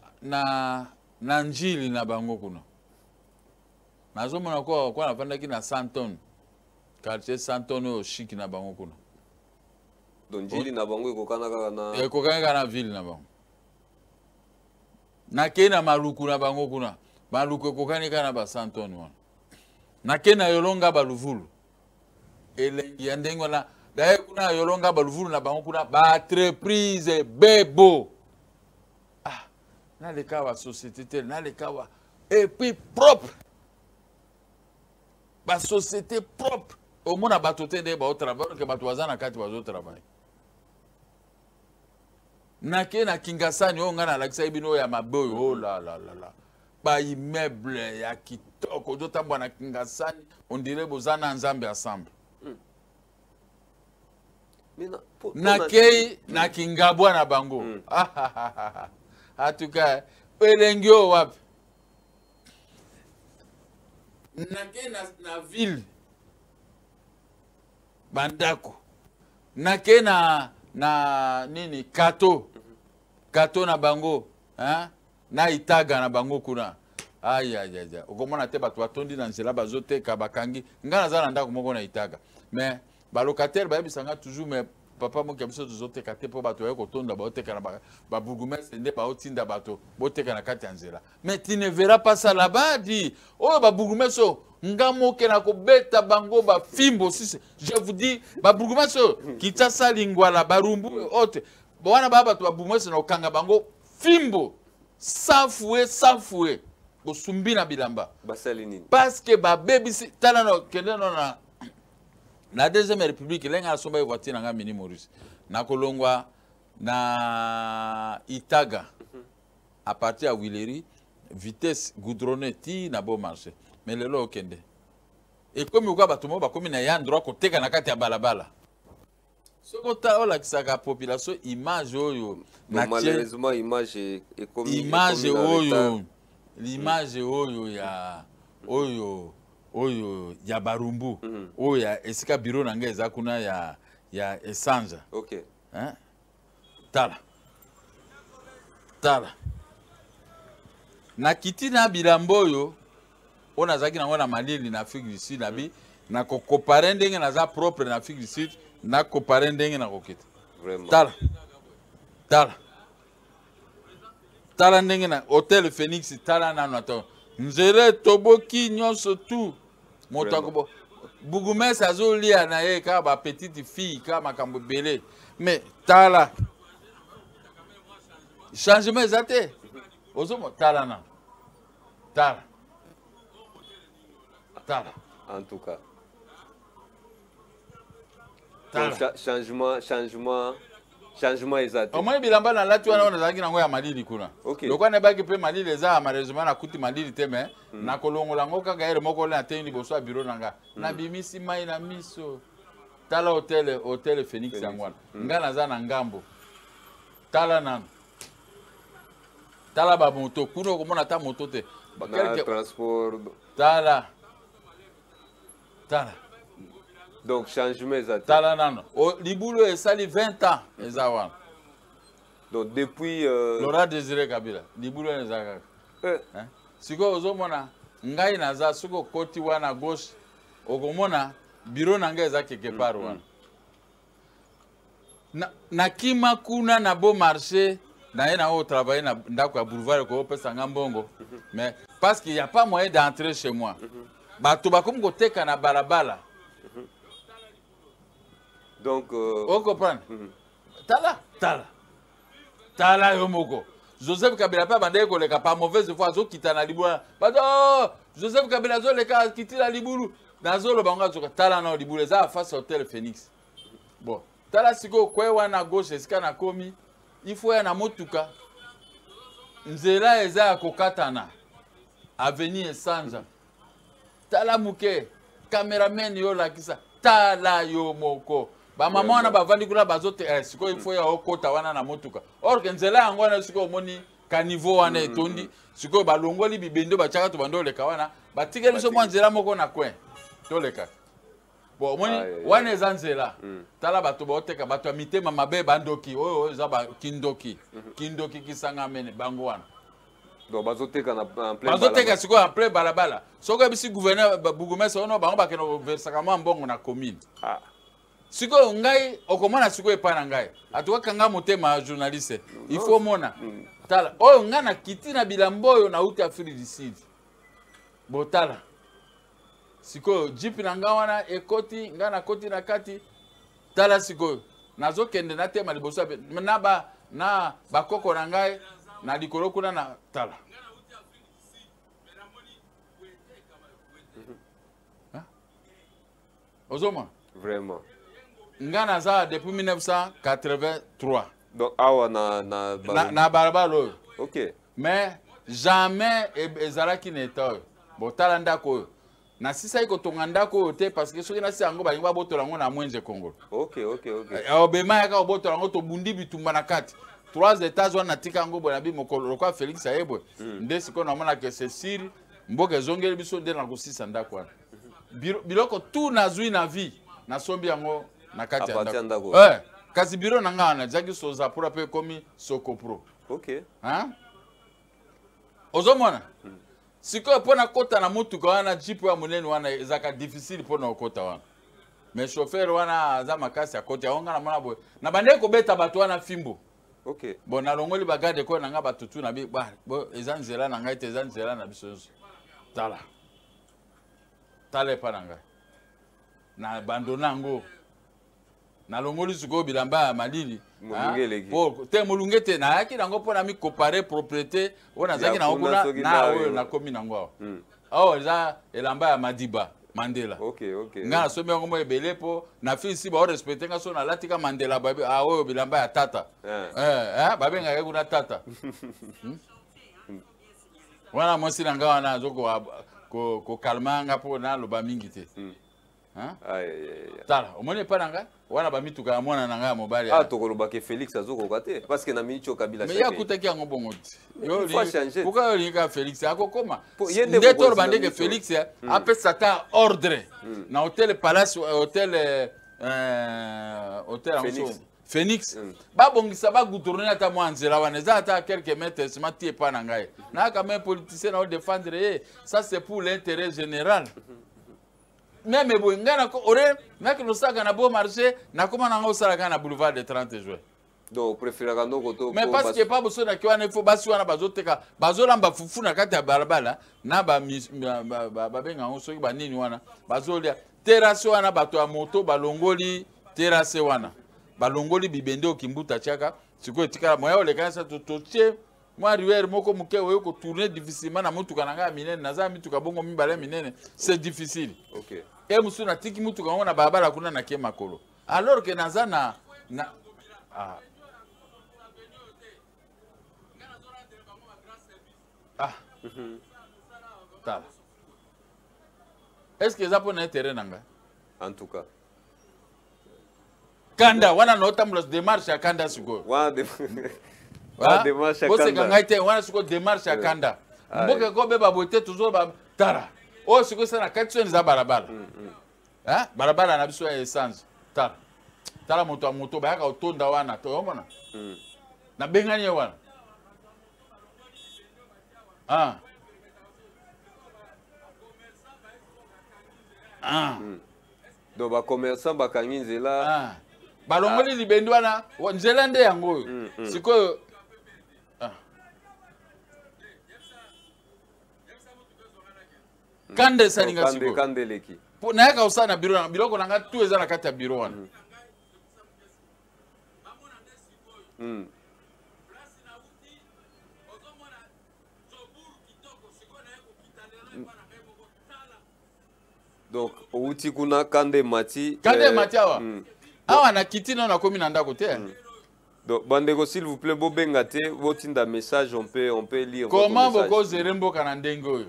njili na bango kuna. Nazomona kwa nafandaki na Santon. Quartier Santon au chic na bango kuna. Donc njili na bango ekokana na ekokana na ville na bango. Nakei na maluku na bango kuna. Maluku ekokani kana ba Santon wana. Nakei na yolonga baluvulu. Elengi yandengo na daye kuna yolonga baluvulu na bango kuna ba entreprise bebo. Ah, na le kawa société telle, na le kawa et puis propre. Ba société propre. Au moins na batote de ba au travail que bato wazana kati wazo travail. Nake na Kingasani o ngana lakisa ibino ya maboyo oh la la la la. Ba immeuble ya kitoko dotambwa na Kingasani on dirait bozana nzambe ensemble. Nakei na Kingabwa na bango. En tout cas, elengio wapi. Nakei na ville. Bandako. Nakei na nini Kato. Kato na bango, hein? Na Itaga na bango kuna. Aïe aïe aïe. Okomona te bato batondi na nzela bazote ka bakangi. Ngana za na ndako moko na Itaga. Mais ba locataire ba bisanga toujours mais papa mo kiamso zote kate po bato yako tonda ba oteka na ba bourgmestre nde ba otinda bato boteka na kati nzela. Mais tu ne verras pas ça là-bas dit. Oh ba bourgmestre ngamo ke na ko beta bango ba fimbo si je vous dis ba bourgmestre kitasa lingwala barumbu ote. Bwana baba to ba bourgmestre na okanga bango fimbo sans fouet bosumbi na bilamba. Basalini. Parce que ba baby si tala no kende no na la deuxième république lenga asomba voiture nga mini Maurice na kolongwa na Itaga à partir à Willery vitesse goudronnée ti na beau marché mais le lo kende et comme uka batumo ba komi na ya endroit ko teka na kati ya balabala soko ta ola kisaka population image oyo na malheureusement image est comme image oyo l'image oyo ya oyo ya barumbu oyo ya esika bureau na ngai eza kuna ya essence. OK. Hein? Tala na kiti na bilambo oyo ona zaki nango na malili na Afrique du Sud nabi na ko comparer ndenge na za propre na Afrique du Sud na comparer ndenge na kokita. Vraiment. Tala ndenge na Hôtel Phoenix tala na nato nzere toboki nyonso tout motakobo bourgmestre azolia na ye ka ba petite fille ka makambo belé mais tala changement ezate ozomo tala na tala en tout cas tala changement ezate au moins bilamba na lati wana on zaki nango ya malili kuna. OK. Lokwa ne baki pe malili eza malheureusement na kuti malili te mais na kolongola ngo kaka ere moko na teni boso a bureau nanga na bimisi mai na miso tala hôtel Phoenix yangwana ngana za na ngambo tala nano tala ba moto kuno komona ta moto te ba quelque transport tala donc changement ezate tala nano libulo esali 20 ans ezawana donc depuis Laurent Désiré Kabila libulo ezaka hein siko ozomona ngai naza siko koti wana gauche okomona bureau na ngai eza quelque part wana na kima kuna na beau marché na ye na o travailler na ndako ya boulevard ko pesa ngambongo mais parce qu'il y a pas moyen d'entrer chez moi bato bakomi koteka na balabala donc on comprend tala yo moko Joseph Kabila pa bande ko leka pa mauvaise foi zo kitana libula bato Joseph Kabila zo leka kitila libulu nazo lo banga zo tala na libulu za face Hotel Phoenix bon tala siko kwe wana gauche esika na komi il faut ya na motuka nzela eza kokatana avenue Sanja tala muke cameraman yo lakisa tala yo moko ba mama wana bavandi kuna bazote siko il faut ya okota wana na motuka or que nzela yango wana siko moni ka niveau wana etondi siko balongoli bibendo bachaka to bando leka wana batikeli so mwa nzela moko na coin to leka bon moni wana eza nzela tala bato boteka bato mitema mabe bandoki oyo eza ba kindoki kindoki kisanga mene bango wana donc bazoteka na en plein bazoteka siko en plein balabala soko bisi gouverneur bourgmestre ono bango bakeno versakama mbongo na commune siko ngai okomona siko epana ngai atuka kanga motema journaliste il faut mona tala oyo nga na kiti na bilambo oyo na uti Afrique du Sud botala siko jipi na nga wana ekoti nga na koti na kati tala siko nazokende na tema liboso na bakoko na ngai na likolo kuna na tala ozoma vraiment ngana za depuis 1983 donc awa na balabala OK mais jamais ezalaki na état bon tala ndako na sisa iko tonga ndako te parce que soki na si yango balinga botola ngo na mwenze Congo OK obema yaka botola ngo to bundi bitumba na kati 3 étages wana tika ngo bona bi mokolo lokwa Félix Ayebwe nde siko na mona que c'est sûr mboka zongeli biso nde na kusisa ndako wana biloko tout na zui na vie na sombi yango na kati ya ndako kasi biro na nga na jaki soza pura pe komi Soko Pro OK hein ozomona siko pona kota na mutuka wana jeep ya munene wana ezaka difficile pona okota wana mais chauffeur wana za makasi akoti onga na mona boy na bande ko beta bato wana fimbo OK bon na longoli bagade ko na nga batutu na bi bo ezanzela na ngai te ezanzela na biso tala tala pa na ngai na abandona ngo na longoli suko bilamba malili te mulungete na yaki nango pona mi comparer propriété ona zaki na ngona na oyo na komi nango awo za elamba ya Madiba Mandela OK nga somi yango mo ebele po na fisi ba respecter nga so na latika Mandela babe oyo bilamba ya tata babe nga kuna tata wana mosi na nga wana zoko ko kalmanga po na loba mingi te tala omoni pa nanga wana ba mituka ya mwana nanga mobali tokoloba ke Félix azokoka te parce que na minicho Kabila mais yakutaki yango bongo ti pourquoi yo linga Félix akokoma ndeto bande ke Félix apesa ta ordre na hôtel Palace hôtel Phoenix babongisa bagutourner ata mwa nzela wana eza ata quelques mètres mati epa na ngai na quand même politicien na défendre ça c'est pour l'intérêt général même boy ngana ko ore naki no saka na beau marché na koma na ngosala kana boulevard de 30 juin donc préfère kando koto mais parce que pas besoin na kiwana il faut basi wana bazoteka bazolamba fufu na kati ya balabala na ba benga ngosoki ba nini wana bazolia terrasse wana bato ya moto balongoli terrasse wana balongoli bibende okimbuta chaka siko etikala moya olekanisa totie moi rivière moko muke oyo ko tourner difficilement na mutuka nanga minene naza mituka bongo mibale minene c'est difficile OK et musuna tiki mutuka ngona babala kuna na kema kolo alors que naza na tala est-ce que ça peut être terrain nanga en tout cas kanda wana notambulos démarche ya kanda siko démarche ya kanda ngai te wana siko démarche ya kanda mboke ko beba bote toujours ba tara o siko sana katso ni za barabara barabara na biso ya essence tala moto ba yaka otonda wana to yomona na benganye wana donc ba commerçant bakangi nzela balongoli libendi wana nzela nde yango oyo sikoyo kande esalinga sikoyo kandeleki nayaka osala na biro biloko nanga tu eza na kati ya biro wana Donc, outi kuna Kande Mati. Kande Mati awa. Awa na kiti na na komi na ndako te. Donc, Bandeko, s'il vous plaît, Bobengate, votre message, on peut lire. Comment vous gérez Mboka na ndengo?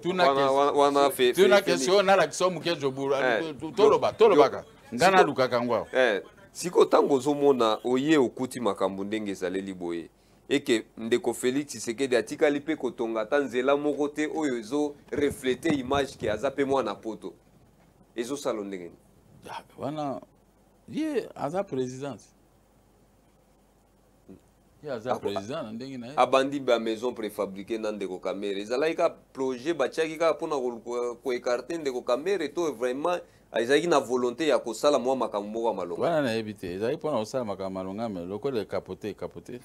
Tu na question na la question muke jobura. Toloba. Ngana lukaka ngwa. Siko tango zomona oye okuti makambo ndenge zaleli boye. Et ndeko Félix Tshisekedi atikali pe kotonga tanzela moko te oyo ezo refléter image ki azape mwana poto. Ezo salo ndenge. Wana ye aza présidence. Ye aza président ndenge na. Abandi ba maison préfabriquée na ndeko Kamere. Ezalaika projet batiaki ka pona ko écarter ndeko Kamere to vraiment aizaki na volonté ya kosala mwa makambo moko malonga. Wana na ebité, ezaki pona kosala makambo malonga mais lokole capoter.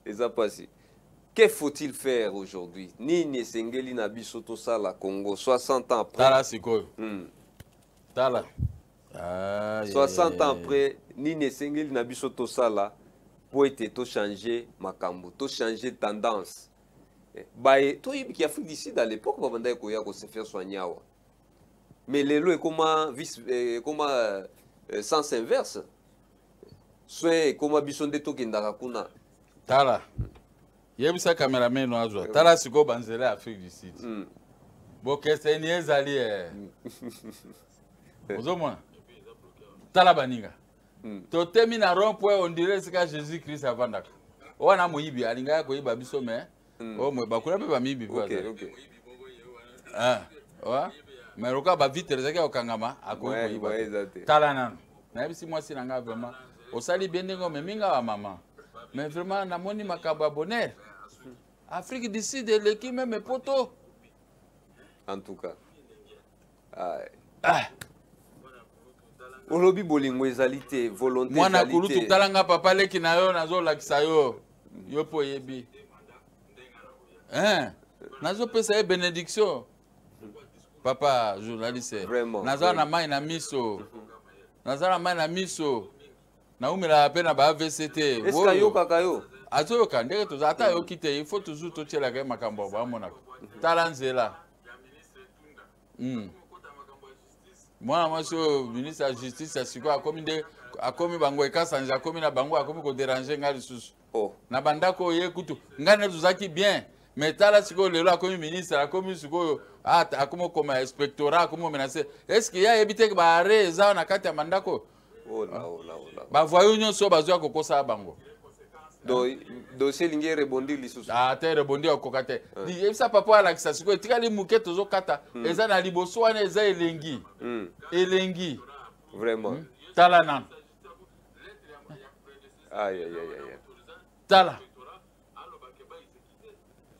Eza pasi. Que faut-il faire aujourd'hui? Nini esengeli na biso to sala Congo 60 ans après. Tala sikoyo. Tala. 60 ans après, nini esengeli na biso to sala pour ete to changer makambo, to changer tendance. Bae to yebiki Afrique du Sud à l'époque babanda koya ko se faire soigner awa. Mais les lois comment sens inverse. Soin comment bisonde to kendaka kuna. Tala. Yebisa cameraman no azwa. Tala siko banzela Afrique du Sud. Bo kese ni ezali Ozomona. Tala baninga. To temi na rond-point on dirait que Jésus Christ avandaka. Wana moyibi alinga ko yiba biso mais o mo bakula pe ba mibi kwa. OK. Wa mais roka ba vite les ka okangama akoyi ko yiba. Tala nanu. Na yebisi mwasi nanga vraiment osali bendengo meminga wa mama. Mais vraiment na moni makaba bonheur. Afrique du Sud l'équipe même poto. En tout cas. Olobi bolingo ezalité, volonté ezalité. Mwana kulutu talanga papa leki na yo nazo lakisa yo. Yo po yebi. Nazo pesa bénédiction. Papa journaliste. Vraiment. Nazo na mai na miso. Nazo na mai na miso. Na umela pe na ba VCT. Est-ce que yo kakayo? Azo ka ndeke to ata yo kite, il faut toujours to tshela ka makambo ba mona. Talanzela. Moi ministre de la justice asiko akomi bango ekasanja akomi na bango akomi ko déranger ngali susu. Na bandako ye kutu ngana tuzaki bien mais tala siko lelo akomi ministre akomi siko akomo comme inspectorat akomo menacer. Est-ce qu'il y a évité que ba reza na kati ya mandako? Ba voyou nyonso bazwa kokosa bango. Dossier lingi rebondir lisusu. Te rebondir okokate. Di ça papa ala kisa siko etikali muke tozo kata eza na liboso wana eza elengi. Elengi. Vraiment. Tala nan. Aïe. Tala.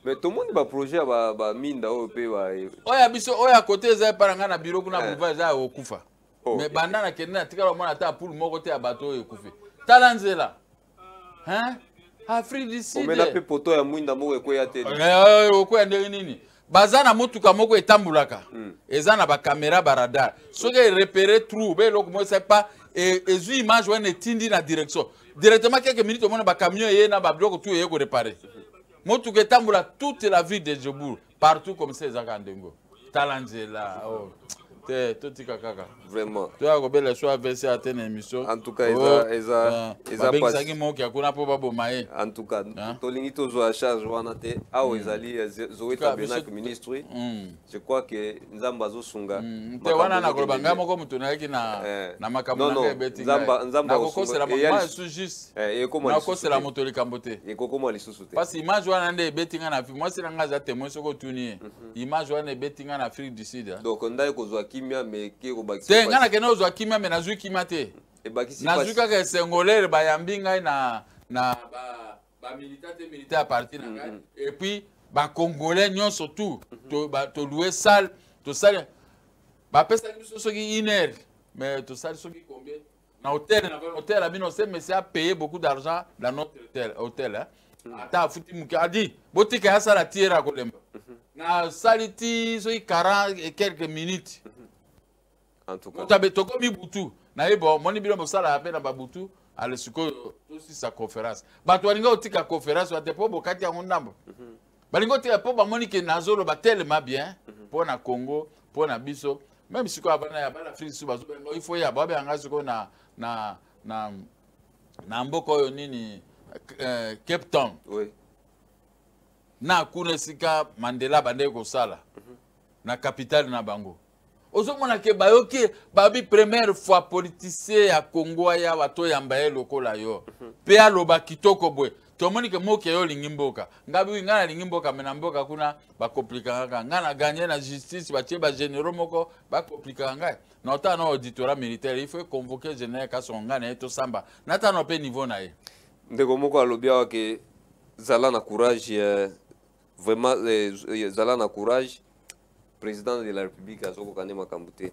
Mais tout le monde ba projet ba minda o pe ba. Oya biso oya côté eza paranga na bureau kuna boulevard eza okufa. Mais banda na kenna tikala mona ta poule moko te ya bato ekufi. Tala nzela. Afrique du Sud. Omena pe poto ya mwinda moko ekoya te. Okoya ndenge nini? Bazana motuka moko etambulaka. Eza na ba caméra ba radar. Soki repérer trou be loko mo c'est pas ezu image wana etindi na direction. Directement quelques minutes on mona ba camion ye na ba bloc tout ye ko réparer. Motuka etambula toute la ville de Djobour partout comme ça ezaka ndengo. Talanzela totika kaka. Vraiment. Tu as robé les choix verser à tes émissions. En tout cas, eza pas qui a kuna po babo mae. En tout cas, tolingi tozo a charge wana te awo ezali zoeta benak ministre. Je crois que nzamba zo sunga. Te wana na koloba ngamo ko mutu na yaki na makambo na beti. Nzamba ko kosela moi su juste. Na kosela moto likambote. E koko mo lisusu te. Parce image wana nde betinga na moi sila ngaza témoin soko tuni. Image wana betinga na Afrique du Sud. Donc ndai kozwa kimia me ke ko bakisi. Te ngana kena ozwa kimia me nazwi kimia te. E bakisi pas. Nazwi ka sengolere ba yambi ngai na ba militaire à partir na ngai. Et puis ba congolais nyon surtout to louer salle, to salle ba pesa biso soki 1 heure mais to salle soki combien? Na hôtel à bino c'est mais c'est à payer beaucoup d'argent dans notre hôtel Ata futi muki adi botika ya sala tiera ko lemba. Na saliti soki 40 et quelques minutes. En tout cas. Tabe toko mi butu. Na yebo moni bilo mosala ape na babutu ale siko aussi sa conférence. Bato walinga otika conférence wa tepo bokati ya ndambo. Balingo te po ba monique nazolo ba tellement bien pour na Congo, pour na biso, même si quoi bana ya bala Afrique sous bazo il faut ya ba anga siko na mboko nini Cape Town. Oui. Na kuna sika Mandela bande ko sala. Na capitale na bango. Ozomona ke bayoki babi première fois politicien ya Congo ya bato ya mbaye lokola yo. Pe aloba kitoko boy. Tomoni ke moke yo lingimboka. Ngabi ngana lingimboka mena mboka kuna ba compliquer ngana gagner na justice ba tie ba généraux moko ba compliquer ngai. Nota na auditorat militaire il faut convoquer général ka son ngana eto samba. Nata no pe niveau na ye. Ndeko moko alobia ke zala na courage vraiment zala na courage. Président de la République a zoko kane makambuté.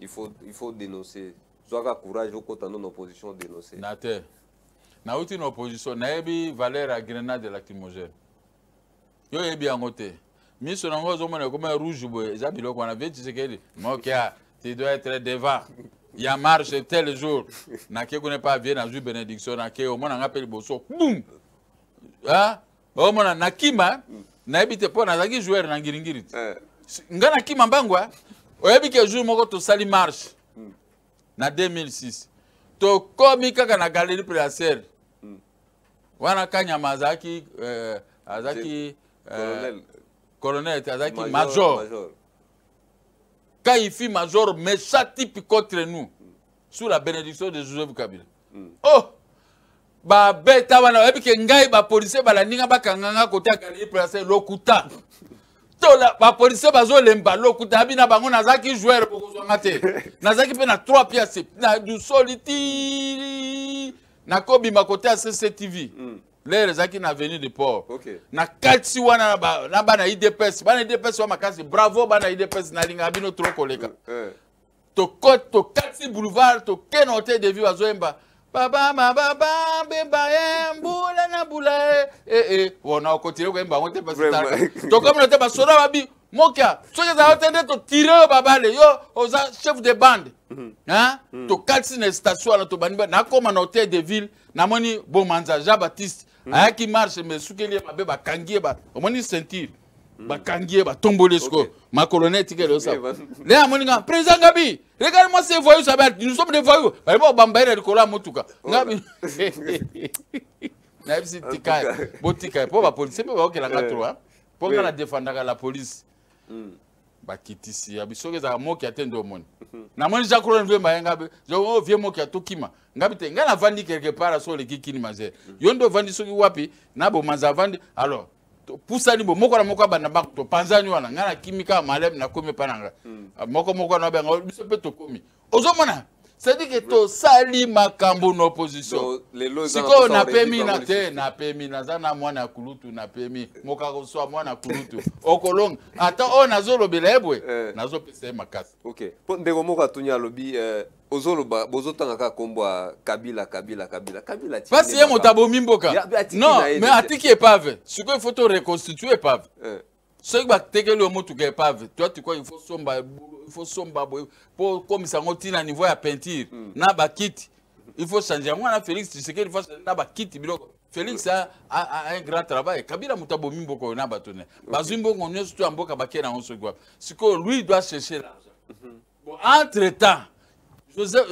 Il faut dénoncer. Zoaka courage au côté de l'opposition dénoncer. Nate. Na uti na opposition na ebi valeur à grenade lacrymogène. Yo ebi angote. Miso na ngozo mona comme rouge boy, za biloko na veti sekeli. Mokia, tu dois être devant. Il y a marche tel jour. Na ke connaît pas bien na ju bénédiction na ke au mona ngapeli boso. Boum. Ah, au mona nakima na ebite po na zaki joueur na ngiringiri. Ngana kima mbangwa. Oyebi ke jour moko to sali marche. Na 2006. To komi kaka na galerie préaser. Wana kanya mazaki azaki colonel azaki major. Quand il fit major méchant type contre nous sous la bénédiction de Joseph Kabila. Oh ba beta wana oyebi ke ngai ba policier bala ninga bakanganga côté ya galerie préaser lokuta. La ba policier bazo lemba lokuta abina bango nazaki joueur bokozwanga te. Nazaki pe na 3 pièces na du soliti na kobi ma côté à CCTV. Les zaki na avenue de port. Na katsi wana na bana IDPS, bana IDPS wa makasi bravo bana IDPS na linga bino trop koleka. To côte to katsi boulevard to ken hôtel de vie azoemba. Baba baba beba mbula na bula on continue ko emba ngote parce que to comme note ba sora babi mokia soki za otende to tirer babale yo oza chef de bande hein to katsi na station na to baniba na koma na hôtel de ville na moni Bomanza Jean Baptiste ayaki marche mais sukeli ba ba kangie ba omoni sentir ba kangie ba tombolesko ma colonel tikelo ça les amoninga président Gabi regarde-moi ces voyous ça va nous sommes des voyous ba ba bambaire rikola motuka Ngabi na bisi tikai botika po ba police pe ba okela ngatro po ngala défendaka la police ba kitisi ya bisoke za moki atendo moni na moni jakro nve ba ngabe jo vie moki atokima ngabi te ngana vandi quelque part sur le kikini maze yondo vandi soki wapi na bo manza vandi alors poussa ni bo moko na moko bana bak to panzani wana ngana kimika malem na komi pananga moko na benga biso pe to komi ozomona c'est-à-dire que to sali makambo na opposition siko na pemi na te na pemi na zana mwana kulutu na pemi moka ko so mwana kulutu okolong ata o nazolo belebwe nazo pesa makasi. OK ndeko moka tunya lobi ozolo bozotanga ka kombo Kabila ti parce que motabo mimboka non mais atiki epave siko il faut to reconstituer epave ce que tekeli o motu ke epave toi tu quoi il faut somba pour comme ça on tient à niveau à peinture na ba kit il faut changer moi na Félix Tshisekedi il faut na ba kit biloko Félix a un grand travail Kabila mutabo mimboko na batone bazimbo on est surtout mboka bakena on se quoi siko lui doit chercher l'argent bon entre temps Joseph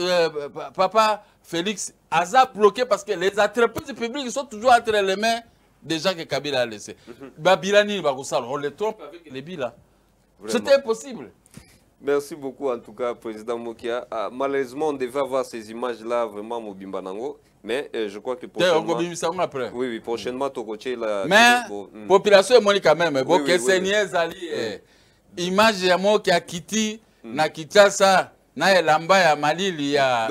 papa Félix a bloqué parce que les entreprises publiques sont toujours entre les mains des gens que Kabila a laissé Babilani bakosala on les trompe avec les bilans c'était impossible. Merci beaucoup en tout cas, Président Mokia. Malheureusement, on devait avoir ces images-là vraiment au Bimbanango, mais je crois que prochainement... Oui, prochainement, Tokoche... Mais, population est monée quand même. Bon, que Seigneur Zali, image de Mokia Kiti, na Kitasa, na elamba ya Malili ya...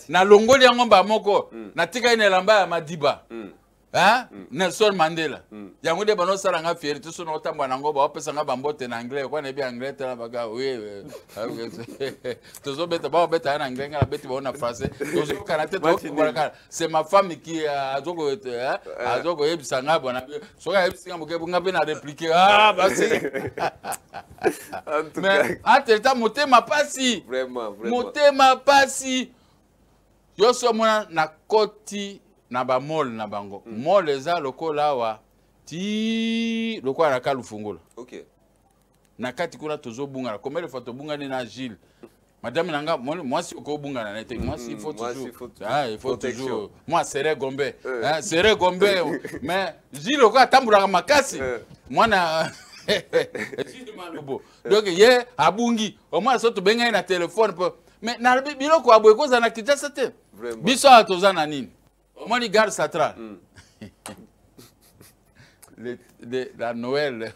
Na Longoli ya Ngomba Moko, na Tika ina elamba ya Madiba. Hein? Nelson Mandela. Yango de bano saranga fieri to so no tamba nango ba opesa nga bambote na anglais kwa nebi anglais tala baga oui to zo beta ba beta na anglais ngala beti ba na français to zo kana te to c'est ma femme qui azoko azoko yebisa nga bona so ga yebisa nga muke nga be na répliquer basi mais ateta motema pasi vraiment motema pasi yo so mona na koti na ba mol na bango mol eza lokola wa ti lokwa na kalufungola. OK. Na kati kuna tozo bunga. Combien de fois to bunga na Gilles? Madame Nanga, moi si ko bunga na nete. Moi il faut toujours. Ah, il faut toujours. Moi serré Gombe. Hein, serré Gombe. Mais Gilles lokwa tambula makasi. Moi na donc hier abungi au moins so to benga na téléphone mais na biloko abwe koza na Kinshasa te. Biso atoza na nini? Au moins ni gare centrale. La Noël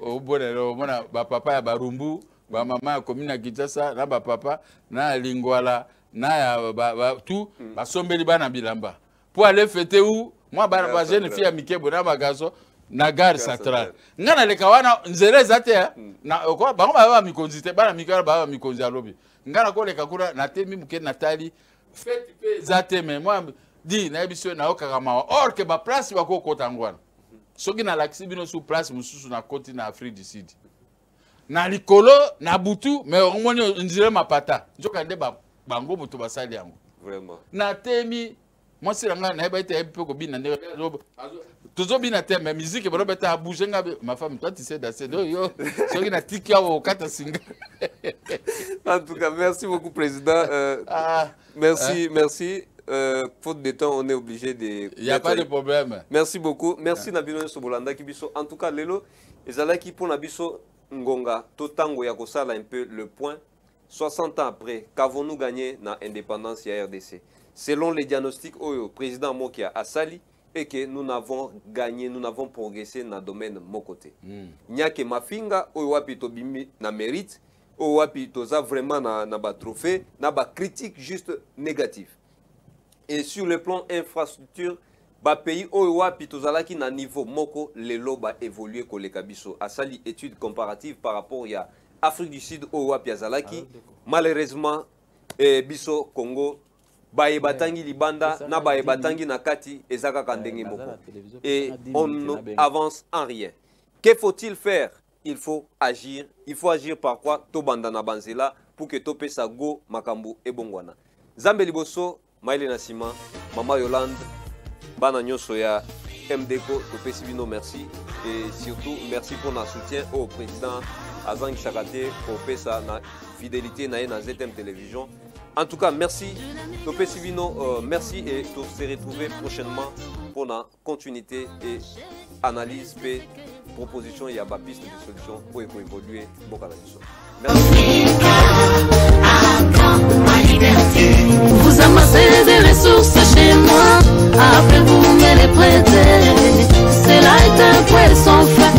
au bonheur mona ba papa ya barumbu ba mama ya commune ya Kinshasa na ba papa na lingwala na ya tout ba sombeli bana bilamba pour aller fêter où moi ba jeune fille ya mikebo na ba gaso na gare centrale ngana leka wana nzere zate na ko bango ba mikonzi te bana mikala ba mikonzi alobi ngana ko leka kura na temi muke natali fête pe zate mais moi di na biso na okakama or que ba place ba ko kotangwana soki na laksi bino sous place mususu na koti na Afrique du Sud na likolo na butu mais omoni nzire mapata njoka nde bango butu basali yango vraiment na temi moi c'est nga na eba te pe ko bina nde tozo bina te mais musique bono beta bouger nga ma femme toi tu sais danser yo soki na tiki au kata singa. En tout cas merci beaucoup président merci faute de temps on est obligé de il y a pas de problème. Merci beaucoup merci na bino sobolanda kibiso en tout cas lelo ezalaki pour na biso ngonga totango ya kosala un peu le point 60 ans après qu'avons-nous gagné na indépendance ya RDC selon les diagnostics au président Mokia Asali et que nous n'avons gagné, nous n'avons progressé dans le domaine de mon côté. Nyake mafinga, ou wapi to bimi na mérite, ou wapi to za vraiment na ba trophée, na ba critique juste négative. Et sur le plan infrastructure, ba pays ou wapi to zalaki na niveau moko lelo ba évoluer koleka biso. Asali étude comparative par rapport à Afrique du Sud ou wapi azalaki. Malheureusement, biso Congo baye batangi libanda na baye batangi na kati ezaka kandenge moko et on ne avance en rien. Que faut-il faire? Il faut agir par quoi to banda na banzela pour que to pesa go makambo e bongwana. Zambe liboso Maïle Nassima Mama Yolande bana nyoso ya MDeko to pesi bino merci et surtout merci pour notre soutien au président Azang Sakate pour pesa na fidélité na ZTM Télévision. En tout cas, merci. Topé Sivino, merci et on se retrouver prochainement pour la continuité et analyse et proposition et à ma piste de solution pour évoluer. Merci. Vous amassez des ressources chez moi, après vous me les prêtez. C'est là est un poisson fait,